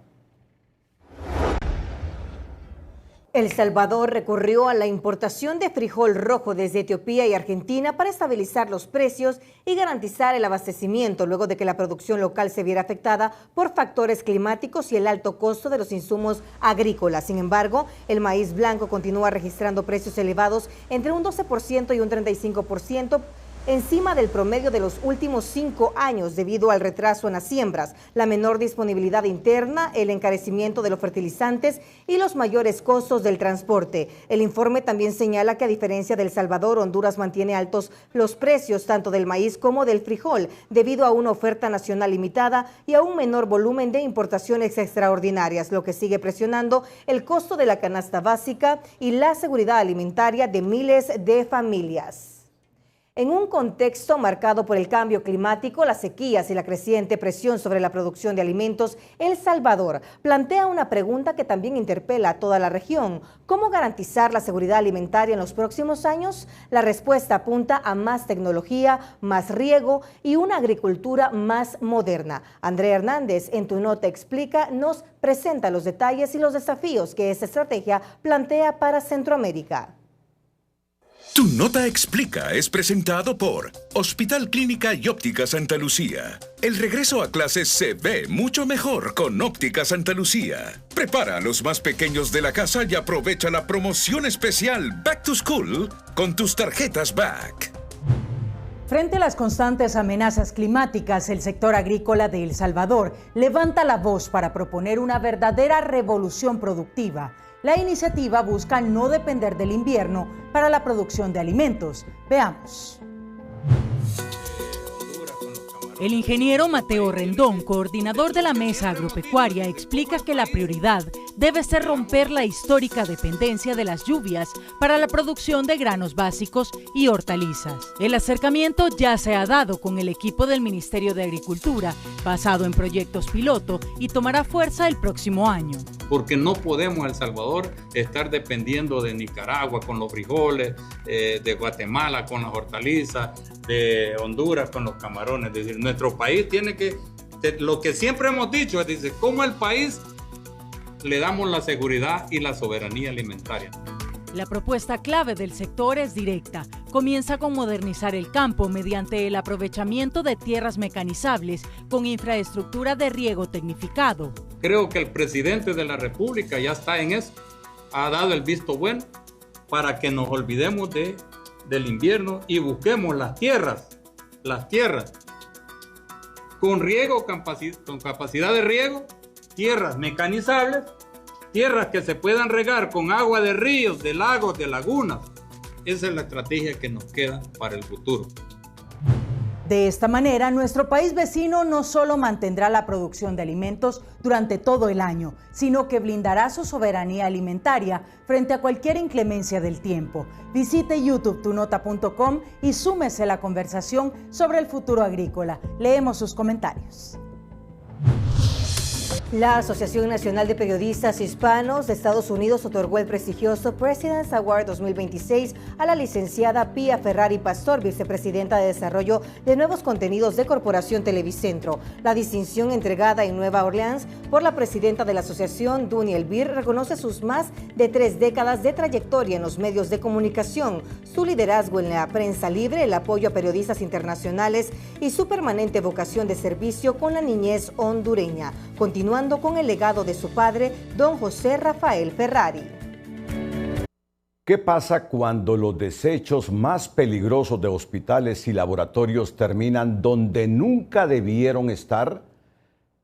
Speaker 1: El Salvador recurrió a la importación de frijol rojo desde Etiopía y Argentina para estabilizar los precios y garantizar el abastecimiento luego de que la producción local se viera afectada por factores climáticos y el alto costo de los insumos agrícolas. Sin embargo, el maíz blanco continúa registrando precios elevados entre un 12% y un 35%, encima del promedio de los últimos 5 años debido al retraso en las siembras, la menor disponibilidad interna, el encarecimiento de los fertilizantes y los mayores costos del transporte. El informe también señala que a diferencia de El Salvador, Honduras mantiene altos los precios tanto del maíz como del frijol debido a una oferta nacional limitada y a un menor volumen de importaciones extraordinarias, lo que sigue presionando el costo de la canasta básica y la seguridad alimentaria de miles de familias. En un contexto marcado por el cambio climático, las sequías y la creciente presión sobre la producción de alimentos, El Salvador plantea una pregunta que también interpela a toda la región. ¿Cómo garantizar la seguridad alimentaria en los próximos años? La respuesta apunta a más tecnología, más riego y una agricultura más moderna. Andrea Hernández, en Tu Nota Explica, nos presenta los detalles y los desafíos que esta estrategia plantea para Centroamérica.
Speaker 7: Tu Nota Explica es presentado por Hospital Clínica y Óptica Santa Lucía. El regreso a clases se ve mucho mejor con Óptica Santa Lucía. Prepara a los más pequeños de la casa y aprovecha la promoción especial Back to School con tus tarjetas Back.
Speaker 9: Frente a las constantes amenazas climáticas, el sector agrícola de El Salvador levanta la voz para proponer una verdadera revolución productiva. La iniciativa busca no depender del invierno para la producción de alimentos. Veamos.
Speaker 10: El ingeniero Mateo Rendón, coordinador de la Mesa Agropecuaria, explica que la prioridad debe ser romper la histórica dependencia de las lluvias para la producción de granos básicos y hortalizas. El acercamiento ya se ha dado con el equipo del Ministerio de Agricultura, basado en proyectos piloto, y tomará fuerza el próximo año.
Speaker 11: Porque no podemos, El Salvador, estar dependiendo de Nicaragua con los frijoles, de Guatemala con las hortalizas, de Honduras con los camarones. Es decir, nuestro país tiene que, lo que siempre hemos dicho, es decir, cómo al país le damos la seguridad y la soberanía alimentaria.
Speaker 10: La propuesta clave del sector es directa. Comienza con modernizar el campo mediante el aprovechamiento de tierras mecanizables con infraestructura de riego tecnificado.
Speaker 11: Creo que el presidente de la República ya está en eso. Ha dado el visto bueno para que nos olvidemos del invierno y busquemos las tierras con riego, con capacidad de riego, tierras mecanizables, tierras que se puedan regar con agua de ríos, de lagos, de lagunas. Esa es la estrategia que nos queda para el futuro.
Speaker 9: De esta manera, nuestro país vecino no solo mantendrá la producción de alimentos durante todo el año, sino que blindará su soberanía alimentaria frente a cualquier inclemencia del tiempo. Visite youtube.tunota.com y súmese a la conversación sobre el futuro agrícola. Leemos sus comentarios.
Speaker 1: La Asociación Nacional de Periodistas Hispanos de Estados Unidos otorgó el prestigioso President's Award 2026 a la licenciada Pia Ferrari Pastor, vicepresidenta de Desarrollo de Nuevos Contenidos de Corporación Televicentro. La distinción entregada en Nueva Orleans por la presidenta de la asociación, Duniel Bir, reconoce sus más de 3 décadas de trayectoria en los medios de comunicación, su liderazgo en la prensa libre, el apoyo a periodistas internacionales y su permanente vocación de servicio con la niñez hondureña. Continuando con el legado de su padre, don José Rafael Ferrari.
Speaker 3: ¿Qué pasa cuando los desechos más peligrosos de hospitales y laboratorios terminan donde nunca debieron estar?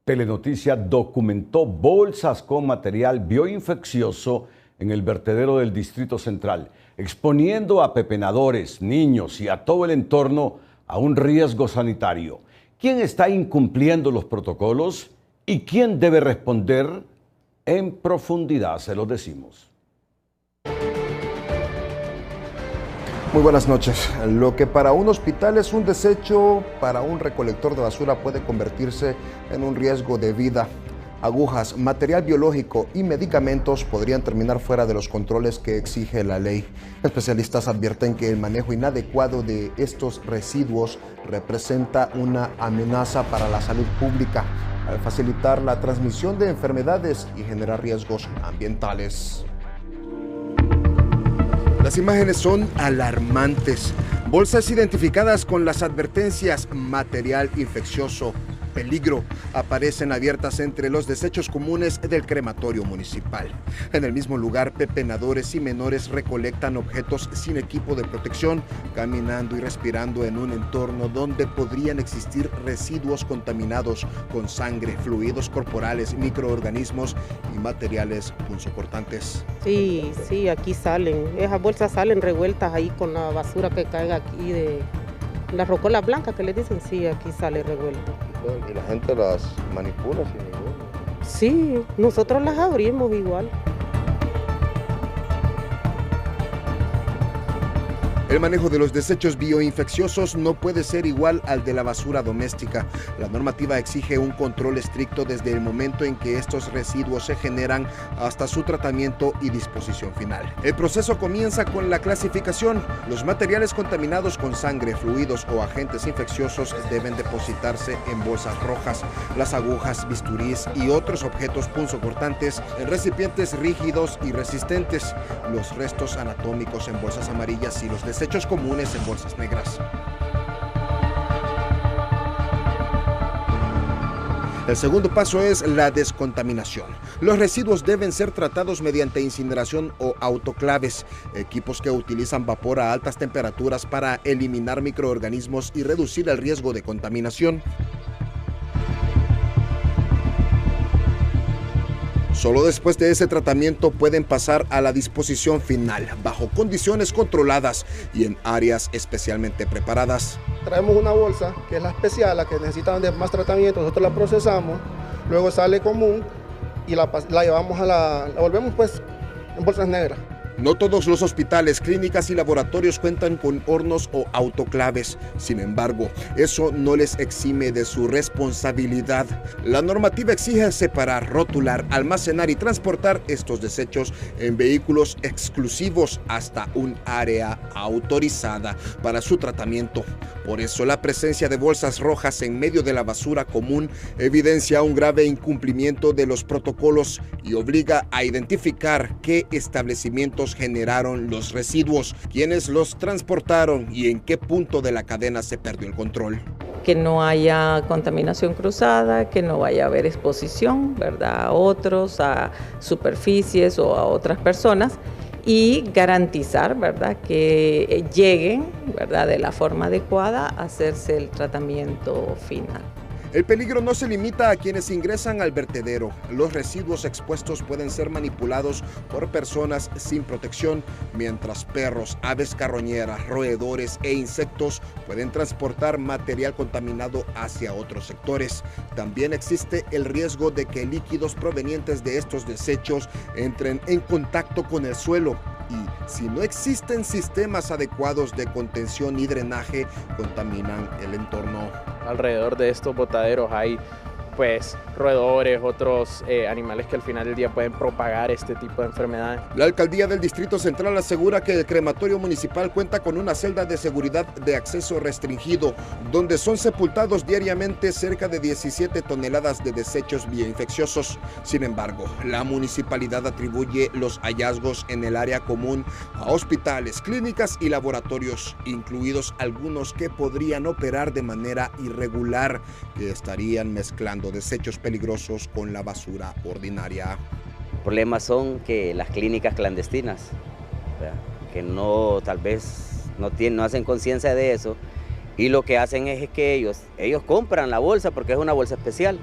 Speaker 3: Telenoticia documentó bolsas con material bioinfeccioso en el vertedero del Distrito Central, exponiendo a pepenadores, niños y a todo el entorno a un riesgo sanitario. ¿Quién está incumpliendo los protocolos? ¿Y quién debe responder? En profundidad se lo decimos.
Speaker 14: Muy buenas noches. Lo que para un hospital es un desecho, para un recolector de basura puede convertirse en un riesgo de vida. Agujas, material biológico y medicamentos podrían terminar fuera de los controles que exige la ley. Especialistas advierten que el manejo inadecuado de estos residuos representa una amenaza para la salud pública, al facilitar la transmisión de enfermedades y generar riesgos ambientales. Las imágenes son alarmantes. Bolsas identificadas con las advertencias material infeccioso, peligro, aparecen abiertas entre los desechos comunes del crematorio municipal. En el mismo lugar, pepenadores y menores recolectan objetos sin equipo de protección, caminando y respirando en un entorno donde podrían existir residuos contaminados con sangre, fluidos corporales, microorganismos y materiales punzocortantes.
Speaker 12: Sí, aquí salen. Esas bolsas salen revueltas ahí con la basura que caiga aquí de las rocolas blancas que le dicen, sí, aquí sale revuelto.
Speaker 5: ¿Y la gente las manipula sin ningún?
Speaker 12: Sí, nosotros las abrimos igual.
Speaker 14: El manejo de los desechos bioinfecciosos no puede ser igual al de la basura doméstica. La normativa exige un control estricto desde el momento en que estos residuos se generan hasta su tratamiento y disposición final. El proceso comienza con la clasificación. Los materiales contaminados con sangre, fluidos o agentes infecciosos deben depositarse en bolsas rojas. Las agujas, bisturís y otros objetos punzocortantes en recipientes rígidos y resistentes. Los restos anatómicos en bolsas amarillas y los desechos desechos comunes en bolsas negras. El segundo paso es la descontaminación. Los residuos deben ser tratados mediante incineración o autoclaves, equipos que utilizan vapor a altas temperaturas para eliminar microorganismos y reducir el riesgo de contaminación. Solo después de ese tratamiento pueden pasar a la disposición final, bajo condiciones controladas y en áreas especialmente preparadas.
Speaker 13: Traemos una bolsa, que es la especial, la que necesitan de más tratamiento, nosotros la procesamos, luego sale común y la llevamos la volvemos pues en bolsas negras.
Speaker 14: No todos los hospitales, clínicas y laboratorios cuentan con hornos o autoclaves. Sin embargo, eso no les exime de su responsabilidad. La normativa exige separar, rotular, almacenar y transportar estos desechos en vehículos exclusivos hasta un área autorizada para su tratamiento. Por eso la presencia de bolsas rojas en medio de la basura común evidencia un grave incumplimiento de los protocolos y obliga a identificar qué establecimientos generaron los residuos, quiénes los transportaron y en qué punto de la cadena se perdió el control.
Speaker 15: Que no haya contaminación cruzada, que no vaya a haber exposición, ¿verdad?, a otros, a superficies o a otras personas, y garantizar, ¿verdad?, que lleguen, ¿verdad?, de la forma adecuada a hacerse el tratamiento final.
Speaker 14: El peligro no se limita a quienes ingresan al vertedero. Los residuos expuestos pueden ser manipulados por personas sin protección, mientras perros, aves carroñeras, roedores e insectos pueden transportar material contaminado hacia otros sectores. También existe el riesgo de que líquidos provenientes de estos desechos entren en contacto con el suelo. Y si no existen sistemas adecuados de contención y drenaje, contaminan el entorno.
Speaker 16: Alrededor de estos botaderos hay pues roedores, otros animales que al final del día pueden propagar este tipo de enfermedades.
Speaker 14: La alcaldía del Distrito Central asegura que el crematorio municipal cuenta con una celda de seguridad de acceso restringido, donde son sepultados diariamente cerca de 17 toneladas de desechos bioinfecciosos. Sin embargo, la municipalidad atribuye los hallazgos en el área común a hospitales, clínicas y laboratorios, incluidos algunos que podrían operar de manera irregular, que estarían mezclando desechos peligrosos con la basura ordinaria.
Speaker 17: Problemas son que las clínicas clandestinas, ¿verdad?, que no, tal vez no hacen conciencia de eso, y lo que hacen es que ellos compran la bolsa porque es una bolsa especial,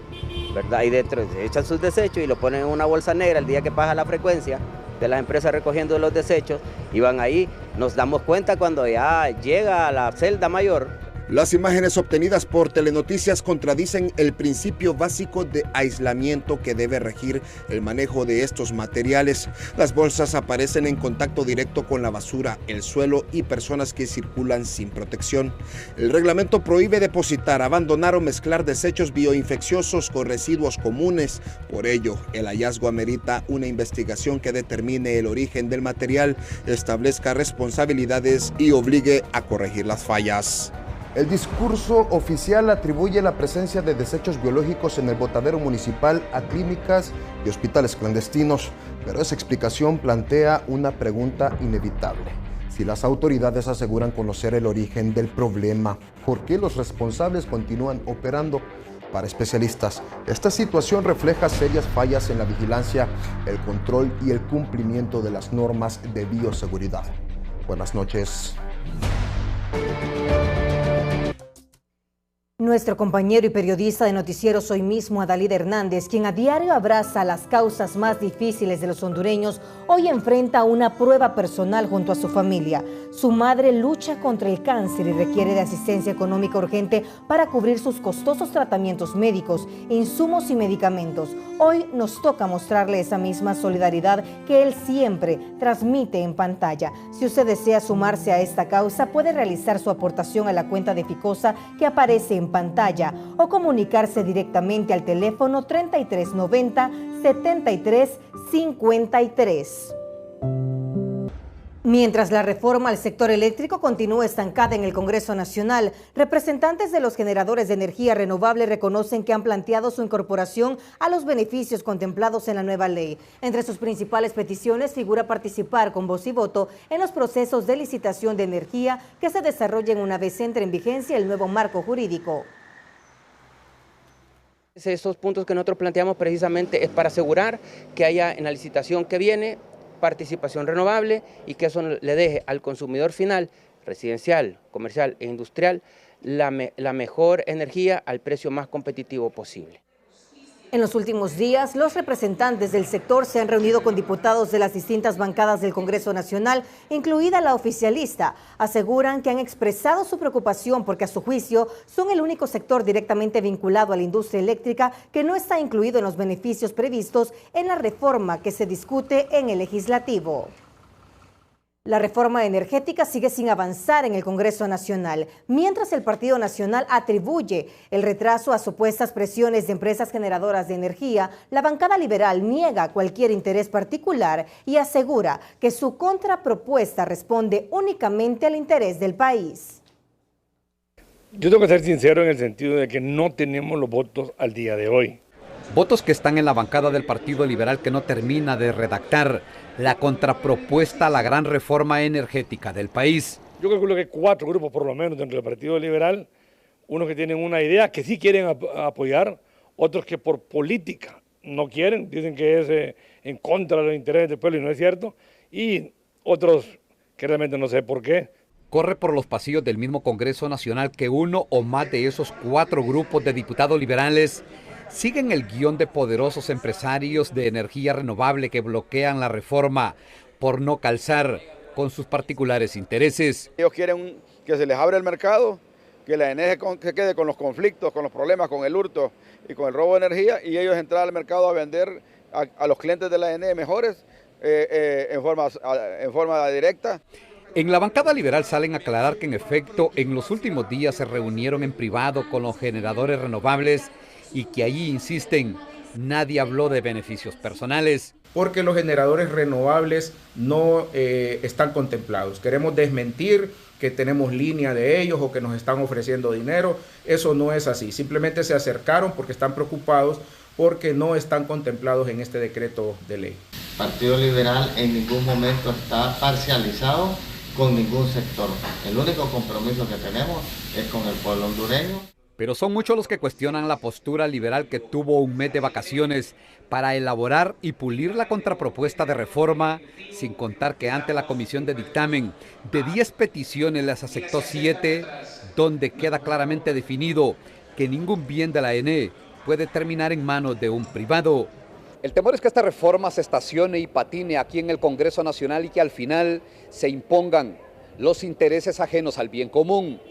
Speaker 17: ¿verdad?, y dentro echan sus desechos y lo ponen en una bolsa negra. El día que pasa la frecuencia de las empresas recogiendo los desechos, y van ahí, nos damos cuenta cuando ya llega a la celda mayor.
Speaker 14: Las imágenes obtenidas por Telenoticias contradicen el principio básico de aislamiento que debe regir el manejo de estos materiales. Las bolsas aparecen en contacto directo con la basura, el suelo y personas que circulan sin protección. El reglamento prohíbe depositar, abandonar o mezclar desechos bioinfecciosos con residuos comunes. Por ello, el hallazgo amerita una investigación que determine el origen del material, establezca responsabilidades y obligue a corregir las fallas. El discurso oficial atribuye la presencia de desechos biológicos en el botadero municipal a clínicas y hospitales clandestinos, pero esa explicación plantea una pregunta inevitable. Si las autoridades aseguran conocer el origen del problema, ¿por qué los responsables continúan operando? Para especialistas, esta situación refleja serias fallas en la vigilancia, el control y el cumplimiento de las normas de bioseguridad. Buenas noches.
Speaker 1: Nuestro compañero y periodista de noticieros hoy mismo, Adalid Hernández, quien a diario abraza las causas más difíciles de los hondureños, hoy enfrenta una prueba personal junto a su familia. Su madre lucha contra el cáncer y requiere de asistencia económica urgente para cubrir sus costosos tratamientos médicos, insumos y medicamentos. Hoy nos toca mostrarle esa misma solidaridad que él siempre transmite en pantalla. Si usted desea sumarse a esta causa, puede realizar su aportación a la cuenta de Ficosa que aparece en pantalla o comunicarse directamente al teléfono 3390 7353. Mientras la reforma al sector eléctrico continúa estancada en el Congreso Nacional, representantes de los generadores de energía renovable reconocen que han planteado su incorporación a los beneficios contemplados en la nueva ley. Entre sus principales peticiones figura participar con voz y voto en los procesos de licitación de energía que se desarrollen una vez entre en vigencia el nuevo marco jurídico.
Speaker 18: Estos puntos que nosotros planteamos precisamente es para asegurar que haya en la licitación que viene participación renovable y que eso le deje al consumidor final, residencial, comercial e industrial, la mejor energía al precio más competitivo posible.
Speaker 1: En los últimos días, los representantes del sector se han reunido con diputados de las distintas bancadas del Congreso Nacional, incluida la oficialista. Aseguran que han expresado su preocupación porque a su juicio son el único sector directamente vinculado a la industria eléctrica que no está incluido en los beneficios previstos en la reforma que se discute en el legislativo. La reforma energética sigue sin avanzar en el Congreso Nacional, mientras el Partido Nacional atribuye el retraso a supuestas presiones de empresas generadoras de energía. La bancada liberal niega cualquier interés particular y asegura que su contrapropuesta responde únicamente al interés del país.
Speaker 19: Yo tengo que ser sincero en el sentido de que no tenemos los votos al día de hoy.
Speaker 23: Votos que están en la bancada del Partido Liberal que no termina de redactar la contrapropuesta a la gran reforma energética del país.
Speaker 19: Yo calculo que 4 grupos por lo menos dentro del Partido Liberal, unos que tienen una idea que sí quieren apoyar, otros que por política no quieren, dicen que es en contra de los intereses del pueblo y no es cierto, y otros que realmente no sé por qué.
Speaker 23: Corre por los pasillos del mismo Congreso Nacional que uno o más de esos 4 grupos de diputados liberales siguen el guión de poderosos empresarios de energía renovable que bloquean la reforma por no calzar con sus particulares intereses.
Speaker 20: Ellos quieren que se les abra el mercado, que la ENE se quede con los conflictos, con los problemas, con el hurto y con el robo de energía, y ellos entrar al mercado a vender a los clientes de la ENE mejores en forma directa.
Speaker 23: En la bancada liberal salen a aclarar que en efecto en los últimos días se reunieron en privado con los generadores renovables y que allí insisten, nadie habló de beneficios personales.
Speaker 21: Porque los generadores renovables no están contemplados. Queremos desmentir que tenemos línea de ellos o que nos están ofreciendo dinero. Eso no es así. Simplemente se acercaron porque están preocupados porque no están contemplados en este decreto de ley.
Speaker 22: El Partido Liberal en ningún momento está parcializado con ningún sector. El único compromiso que tenemos es con el pueblo hondureño.
Speaker 23: Pero son muchos los que cuestionan la postura liberal que tuvo un mes de vacaciones para elaborar y pulir la contrapropuesta de reforma, sin contar que ante la comisión de dictamen de 10 peticiones las aceptó 7, donde queda claramente definido que ningún bien de la ENE puede terminar en manos de un privado. El temor es que esta reforma se estacione y patine aquí en el Congreso Nacional y que al final se impongan los intereses ajenos al bien común.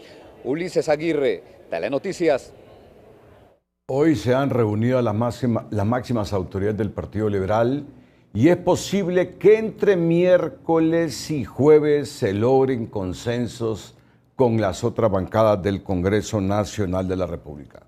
Speaker 23: Ulises Aguirre, Telenoticias.
Speaker 3: Hoy se han reunido las máximas autoridades del Partido Liberal y es posible que entre miércoles y jueves se logren consensos con las otras bancadas del Congreso Nacional de la República.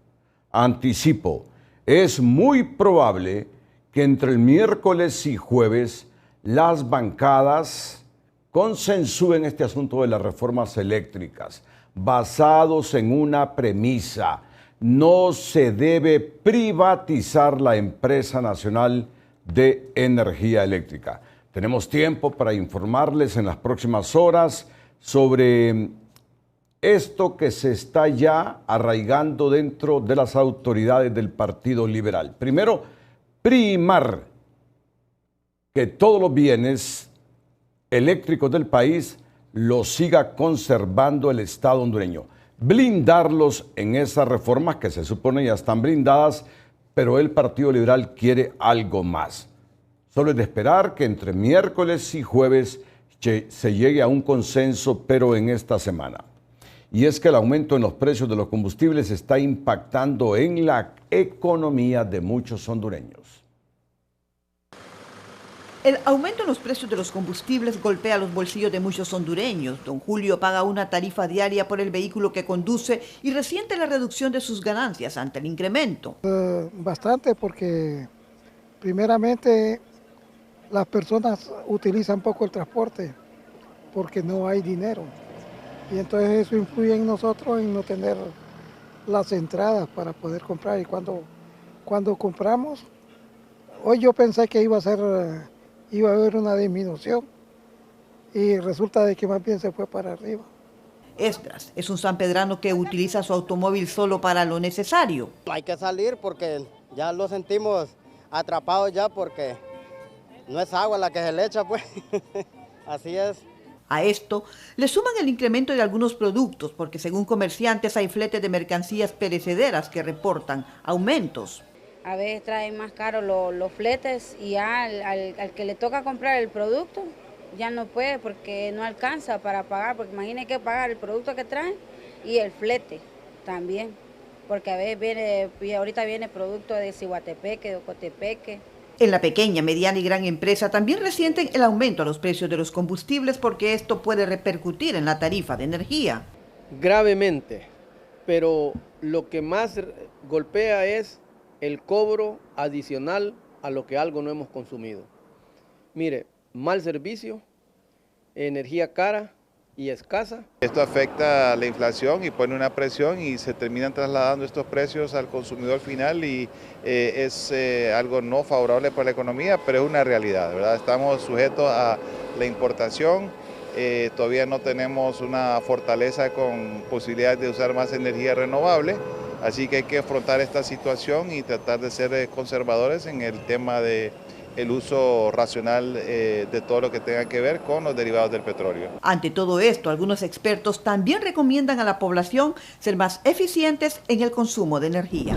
Speaker 3: Anticipo, es muy probable que entre el miércoles y jueves las bancadas consensúen este asunto de las reformas eléctricas, basados en una premisa: no se debe privatizar la empresa nacional de energía eléctrica. Tenemos tiempo para informarles en las próximas horas sobre esto que se está ya arraigando dentro de las autoridades del Partido Liberal. Primero, primar que todos los bienes eléctricos del país los siga conservando el Estado hondureño. Blindarlos en esas reformas que se supone ya están blindadas, pero el Partido Liberal quiere algo más. Solo es de esperar que entre miércoles y jueves se llegue a un consenso, pero en esta semana. Y es que el aumento en los precios de los combustibles está impactando en la economía de muchos hondureños.
Speaker 24: El aumento en los precios de los combustibles golpea los bolsillos de muchos hondureños. Don Julio paga una tarifa diaria por el vehículo que conduce y resiente la reducción de sus ganancias ante el incremento.
Speaker 27: Bastante, porque primeramente las personas utilizan poco el transporte porque no hay dinero. Y entonces eso influye en nosotros en no tener las entradas para poder comprar. Y cuando compramos, hoy yo pensé que iba a haber una disminución y resulta de que más bien se fue para arriba.
Speaker 24: Esdras es un sanpedrano que utiliza su automóvil solo para lo necesario.
Speaker 2: Hay que salir porque ya lo sentimos atrapados ya porque no es agua la que se le echa, pues. Así es.
Speaker 24: A esto le suman el incremento de algunos productos porque según comerciantes hay fletes de mercancías perecederas que reportan aumentos.
Speaker 4: A veces traen más caros los fletes y ya al que le toca comprar el producto ya no puede porque no alcanza para pagar, porque imagine que pagar el producto que traen y el flete también, porque a veces ahorita viene producto de Ciguatepeque, de Ocotepeque.
Speaker 24: En la pequeña, mediana y gran empresa también resienten el aumento a los precios de los combustibles porque esto puede repercutir en la tarifa de energía.
Speaker 6: Gravemente, pero lo que más golpea es el cobro adicional a lo que algo no hemos consumido. Mire, mal servicio, energía cara y escasa.
Speaker 7: Esto afecta a la inflación y pone una presión y se terminan trasladando estos precios al consumidor final y es algo no favorable para la economía, pero es una realidad, ¿verdad? Estamos sujetos a la importación, todavía no tenemos una fortaleza con posibilidades de usar más energía renovable, así que hay que afrontar esta situación y tratar de ser conservadores en el tema de el uso racional de todo lo que tenga que ver con los derivados del petróleo.
Speaker 24: Ante todo esto, algunos expertos también recomiendan a la población ser más eficientes en el consumo de energía.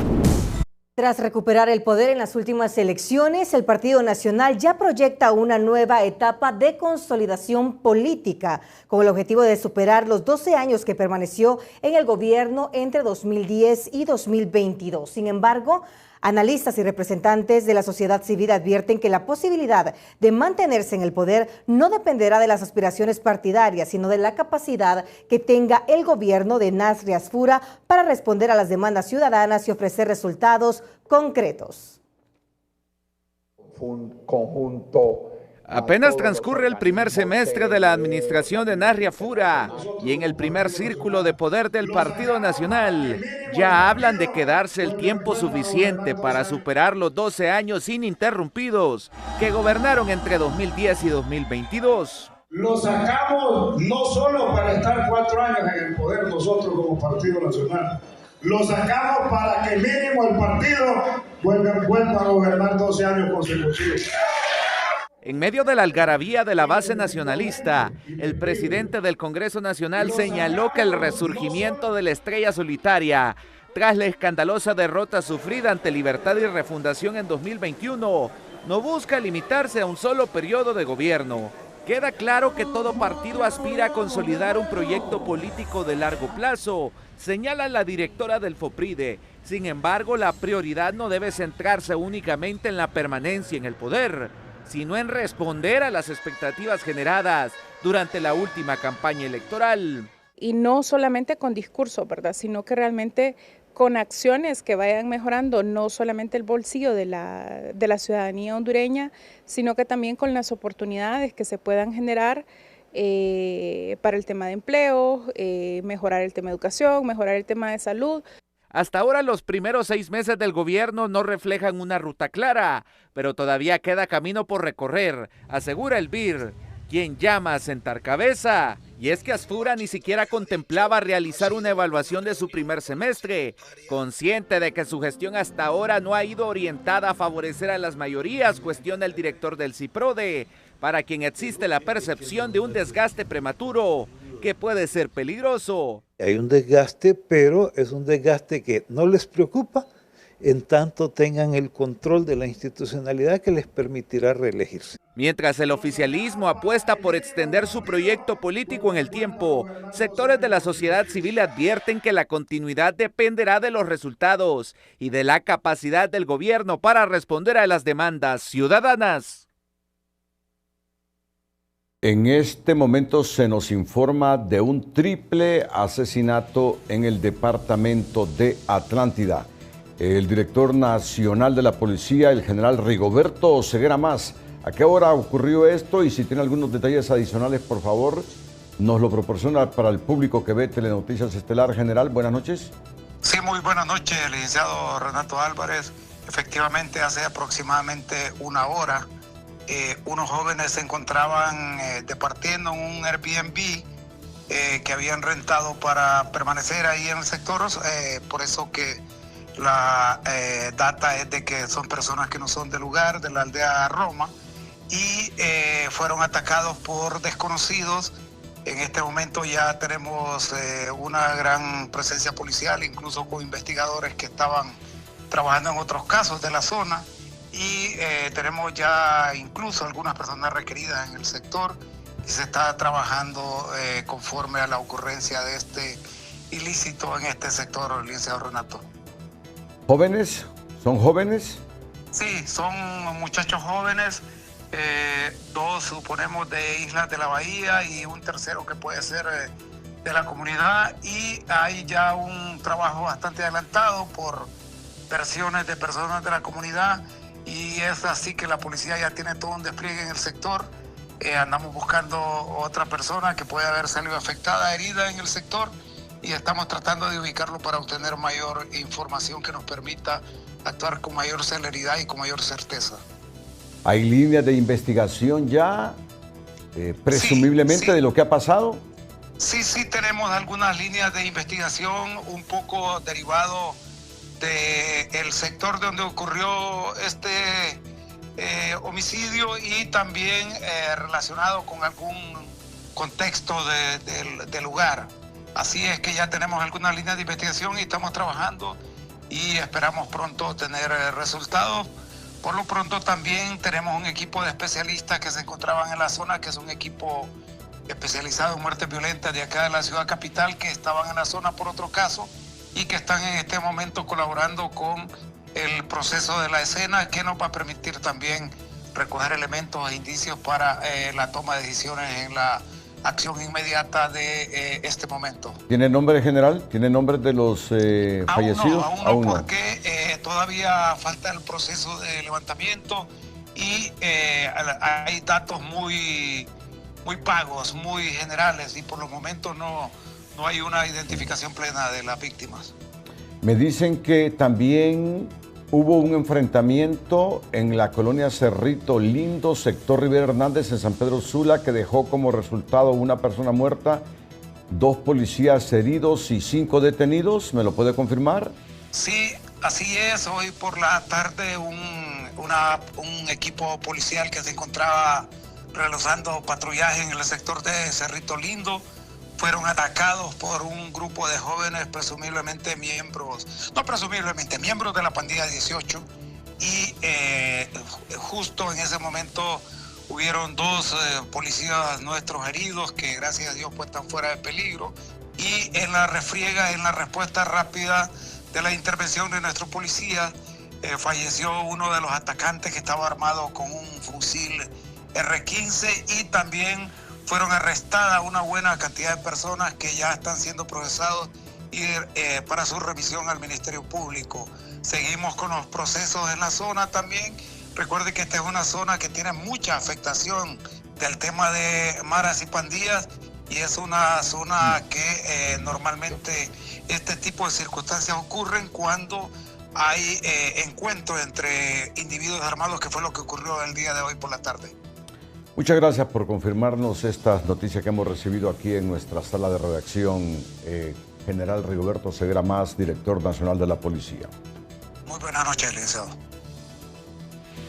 Speaker 1: Tras recuperar el poder en las últimas elecciones, el Partido Nacional ya proyecta una nueva etapa de consolidación política con el objetivo de superar los 12 años que permaneció en el gobierno entre 2010 y 2022. Sin embargo, analistas y representantes de la sociedad civil advierten que la posibilidad de mantenerse en el poder no dependerá de las aspiraciones partidarias, sino de la capacidad que tenga el gobierno de Nasri Asfura para responder a las demandas ciudadanas y ofrecer resultados concretos.
Speaker 8: Un conjunto.
Speaker 25: Apenas transcurre el primer semestre de la administración de Nasri Asfura y en el primer círculo de poder del Partido Nacional ya hablan de quedarse el tiempo suficiente para superar los 12 años ininterrumpidos que gobernaron entre 2010 y 2022.
Speaker 26: Lo sacamos no solo para estar 4 años en el poder nosotros como Partido Nacional, lo sacamos para que mínimo el partido vuelva a gobernar 12 años consecutivos.
Speaker 25: En medio de la algarabía de la base nacionalista, el presidente del Congreso Nacional señaló que el resurgimiento de la estrella solitaria, tras la escandalosa derrota sufrida ante Libertad y Refundación en 2021, no busca limitarse a un solo periodo de gobierno. Queda claro que todo partido aspira a consolidar un proyecto político de largo plazo, señala la directora del FOPRIDE. Sin embargo, la prioridad no debe centrarse únicamente en la permanencia en el poder, sino en responder a las expectativas generadas durante la última campaña electoral.
Speaker 28: Y no solamente con discurso, ¿verdad?, sino que realmente con acciones que vayan mejorando no solamente el bolsillo de la ciudadanía hondureña, sino que también con las oportunidades que se puedan generar para el tema de empleo, mejorar el tema de educación, mejorar el tema de salud.
Speaker 25: Hasta ahora los primeros 6 meses del gobierno no reflejan una ruta clara, pero todavía queda camino por recorrer, asegura el BIR, quien llama a sentar cabeza. Y es que Asfura ni siquiera contemplaba realizar una evaluación de su primer semestre, consciente de que su gestión hasta ahora no ha ido orientada a favorecer a las mayorías, cuestiona el director del CIPRODE, para quien existe la percepción de un desgaste prematuro que puede ser peligroso.
Speaker 29: Hay un desgaste, pero es un desgaste que no les preocupa en tanto tengan el control de la institucionalidad que les permitirá reelegirse.
Speaker 25: Mientras el oficialismo apuesta por extender su proyecto político en el tiempo, sectores de la sociedad civil advierten que la continuidad dependerá de los resultados y de la capacidad del gobierno para responder a las demandas ciudadanas.
Speaker 3: En este momento se nos informa de un triple asesinato en el departamento de Atlántida. El director nacional de la policía, el general Rigoberto Ceguera Mas, ¿a qué hora ocurrió esto? Y si tiene algunos detalles adicionales, por favor, nos lo proporciona para el público que ve Telenoticias Estelar. General, buenas noches.
Speaker 5: Sí, muy buenas noches, licenciado Renato Álvarez. Efectivamente, hace aproximadamente una hora, unos jóvenes se encontraban departiendo en un Airbnb que habían rentado para permanecer ahí en el sector, por eso que la data es de que son personas que no son del lugar, de la aldea Roma, y fueron atacados por desconocidos. En este momento ya tenemos una gran presencia policial, incluso con investigadores que estaban trabajando en otros casos de la zona, y tenemos ya incluso algunas personas requeridas en el sector, y se está trabajando conforme a la ocurrencia de este ilícito en este sector, licenciado Renato.
Speaker 3: ¿Jóvenes? ¿Son jóvenes?
Speaker 5: Sí, son muchachos jóvenes, dos suponemos de Islas de la Bahía y un tercero que puede ser de la comunidad, y hay ya un trabajo bastante adelantado por versiones de personas de la comunidad, y es así que la policía ya tiene todo un despliegue en el sector. Andamos buscando otra persona que puede haber salido afectada, herida en el sector, y estamos tratando de ubicarlo para obtener mayor información que nos permita actuar con mayor celeridad y con mayor certeza.
Speaker 3: ¿Hay líneas de investigación ya, presumiblemente,
Speaker 5: sí.
Speaker 3: de lo que ha pasado?
Speaker 5: Sí, tenemos algunas líneas de investigación un poco derivado del sector donde ocurrió este homicidio, y también relacionado con algún contexto del lugar. Así es que ya tenemos algunas líneas de investigación y estamos trabajando y esperamos pronto tener resultados. Por lo pronto también tenemos un equipo de especialistas que se encontraban en la zona, que es un equipo especializado en muertes violentas de acá de la ciudad capital, que estaban en la zona por otro caso y que están en este momento colaborando con el proceso de la escena, que nos va a permitir también recoger elementos e indicios para la toma de decisiones en la acción inmediata de este momento.
Speaker 3: ¿Tiene nombre, general? ¿Tiene nombres de los fallecidos?
Speaker 5: Aún no, porque todavía falta el proceso de levantamiento y hay datos muy vagos, muy generales, y por los momentos no hay una identificación plena de las víctimas.
Speaker 3: Me dicen que también hubo un enfrentamiento en la colonia Cerrito Lindo, sector Rivera Hernández, en San Pedro Sula, que dejó como resultado una persona muerta, 2 policías heridos y 5 detenidos. ¿Me lo puede confirmar?
Speaker 5: Sí, así es. Hoy por la tarde un equipo policial que se encontraba realizando patrullaje en el sector de Cerrito Lindo fueron atacados por un grupo de jóvenes, miembros de la pandilla 18, y justo en ese momento hubieron 2 policías nuestros heridos, que gracias a Dios pues están fuera de peligro, y en la respuesta rápida de la intervención de nuestro policía, falleció uno de los atacantes, que estaba armado con un fusil R-15, y también fueron arrestadas una buena cantidad de personas que ya están siendo procesados y para su revisión al Ministerio Público. Seguimos con los procesos en la zona también. Recuerde que esta es una zona que tiene mucha afectación del tema de maras y pandillas, y es una zona que normalmente este tipo de circunstancias ocurren cuando hay encuentros entre individuos armados, que fue lo que ocurrió el día de hoy por la tarde.
Speaker 3: Muchas gracias por confirmarnos estas noticias que hemos recibido aquí en nuestra sala de redacción. General Rigoberto Ceguera Mas, director nacional de la policía.
Speaker 5: Muy buenas noches, licenciado.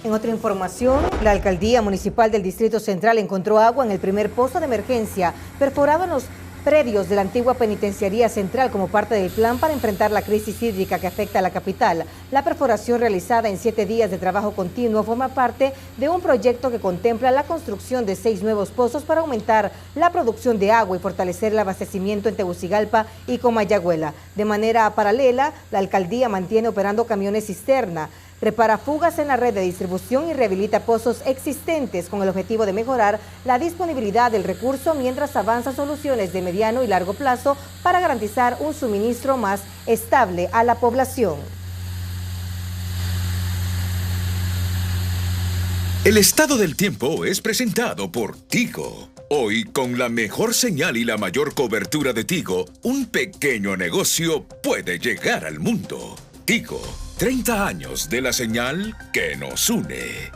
Speaker 1: En otra información, la Alcaldía Municipal del Distrito Central encontró agua en el primer pozo de emergencia perforado en los predios de la antigua Penitenciaría Central como parte del plan para enfrentar la crisis hídrica que afecta a la capital. La perforación, realizada en 7 días de trabajo continuo, forma parte de un proyecto que contempla la construcción de 6 nuevos pozos para aumentar la producción de agua y fortalecer el abastecimiento en Tegucigalpa y Comayagüela. De manera paralela, la alcaldía mantiene operando camiones cisterna, repara fugas en la red de distribución y rehabilita pozos existentes con el objetivo de mejorar la disponibilidad del recurso mientras avanza soluciones de mediano y largo plazo para garantizar un suministro más estable a la población.
Speaker 8: El estado del tiempo es presentado por Tigo. Hoy, con la mejor señal y la mayor cobertura de Tigo, un pequeño negocio puede llegar al mundo. Tigo, 30 años de la señal que nos une.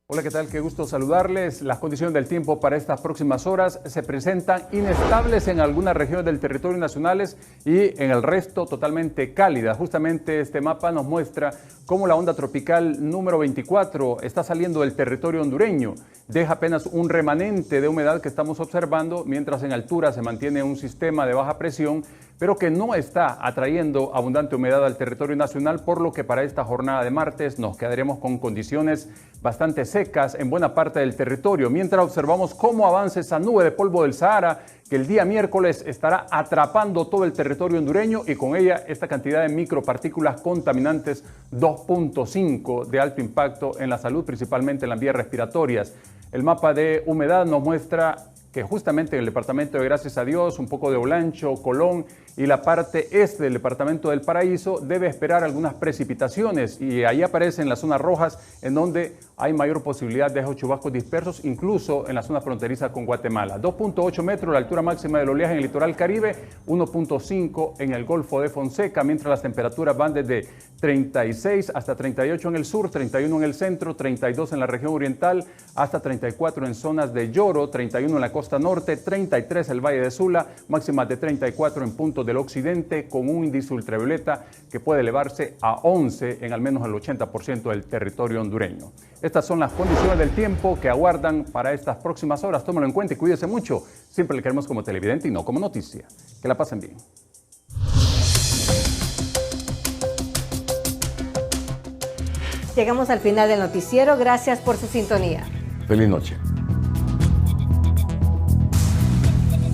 Speaker 9: Hola, ¿qué tal? Qué gusto saludarles. Las condiciones del tiempo para estas próximas horas se presentan inestables en algunas regiones del territorio nacional y en el resto totalmente cálidas. Justamente este mapa nos muestra cómo la onda tropical número 24 está saliendo del territorio hondureño. Deja apenas un remanente de humedad que estamos observando, mientras en altura se mantiene un sistema de baja presión, pero que no está atrayendo abundante humedad al territorio nacional, por lo que para esta jornada de martes nos quedaremos con condiciones bastante secas en buena parte del territorio, mientras observamos cómo avanza esa nube de polvo del Sahara, que el día miércoles estará atrapando todo el territorio hondureño y con ella esta cantidad de micropartículas contaminantes 2.5 de alto impacto en la salud, principalmente en las vías respiratorias. El mapa de humedad nos muestra que justamente en el departamento de Gracias a Dios, un poco de Olancho, Colón y la parte este del departamento del Paraíso debe esperar algunas precipitaciones, y ahí aparecen las zonas rojas en donde hay mayor posibilidad de esos chubascos dispersos, incluso en la zona fronteriza con Guatemala. 2.8 metros la altura máxima del oleaje en el litoral Caribe, 1.5 en el Golfo de Fonseca, mientras las temperaturas van desde 36 hasta 38 en el sur, 31 en el centro, 32 en la región oriental, hasta 34 en zonas de Lloro, 31 en la costa norte, 33 el Valle de Sula, máximas de 34 en puntos del occidente, con un índice ultravioleta que puede elevarse a 11 en al menos el 80% del territorio hondureño. Estas son las condiciones del tiempo que aguardan para estas próximas horas. Tómalo en cuenta y cuídese mucho. Siempre le queremos como televidente y no como noticia. Que la pasen bien.
Speaker 1: Llegamos al final del noticiero. Gracias por su sintonía.
Speaker 3: Feliz noche.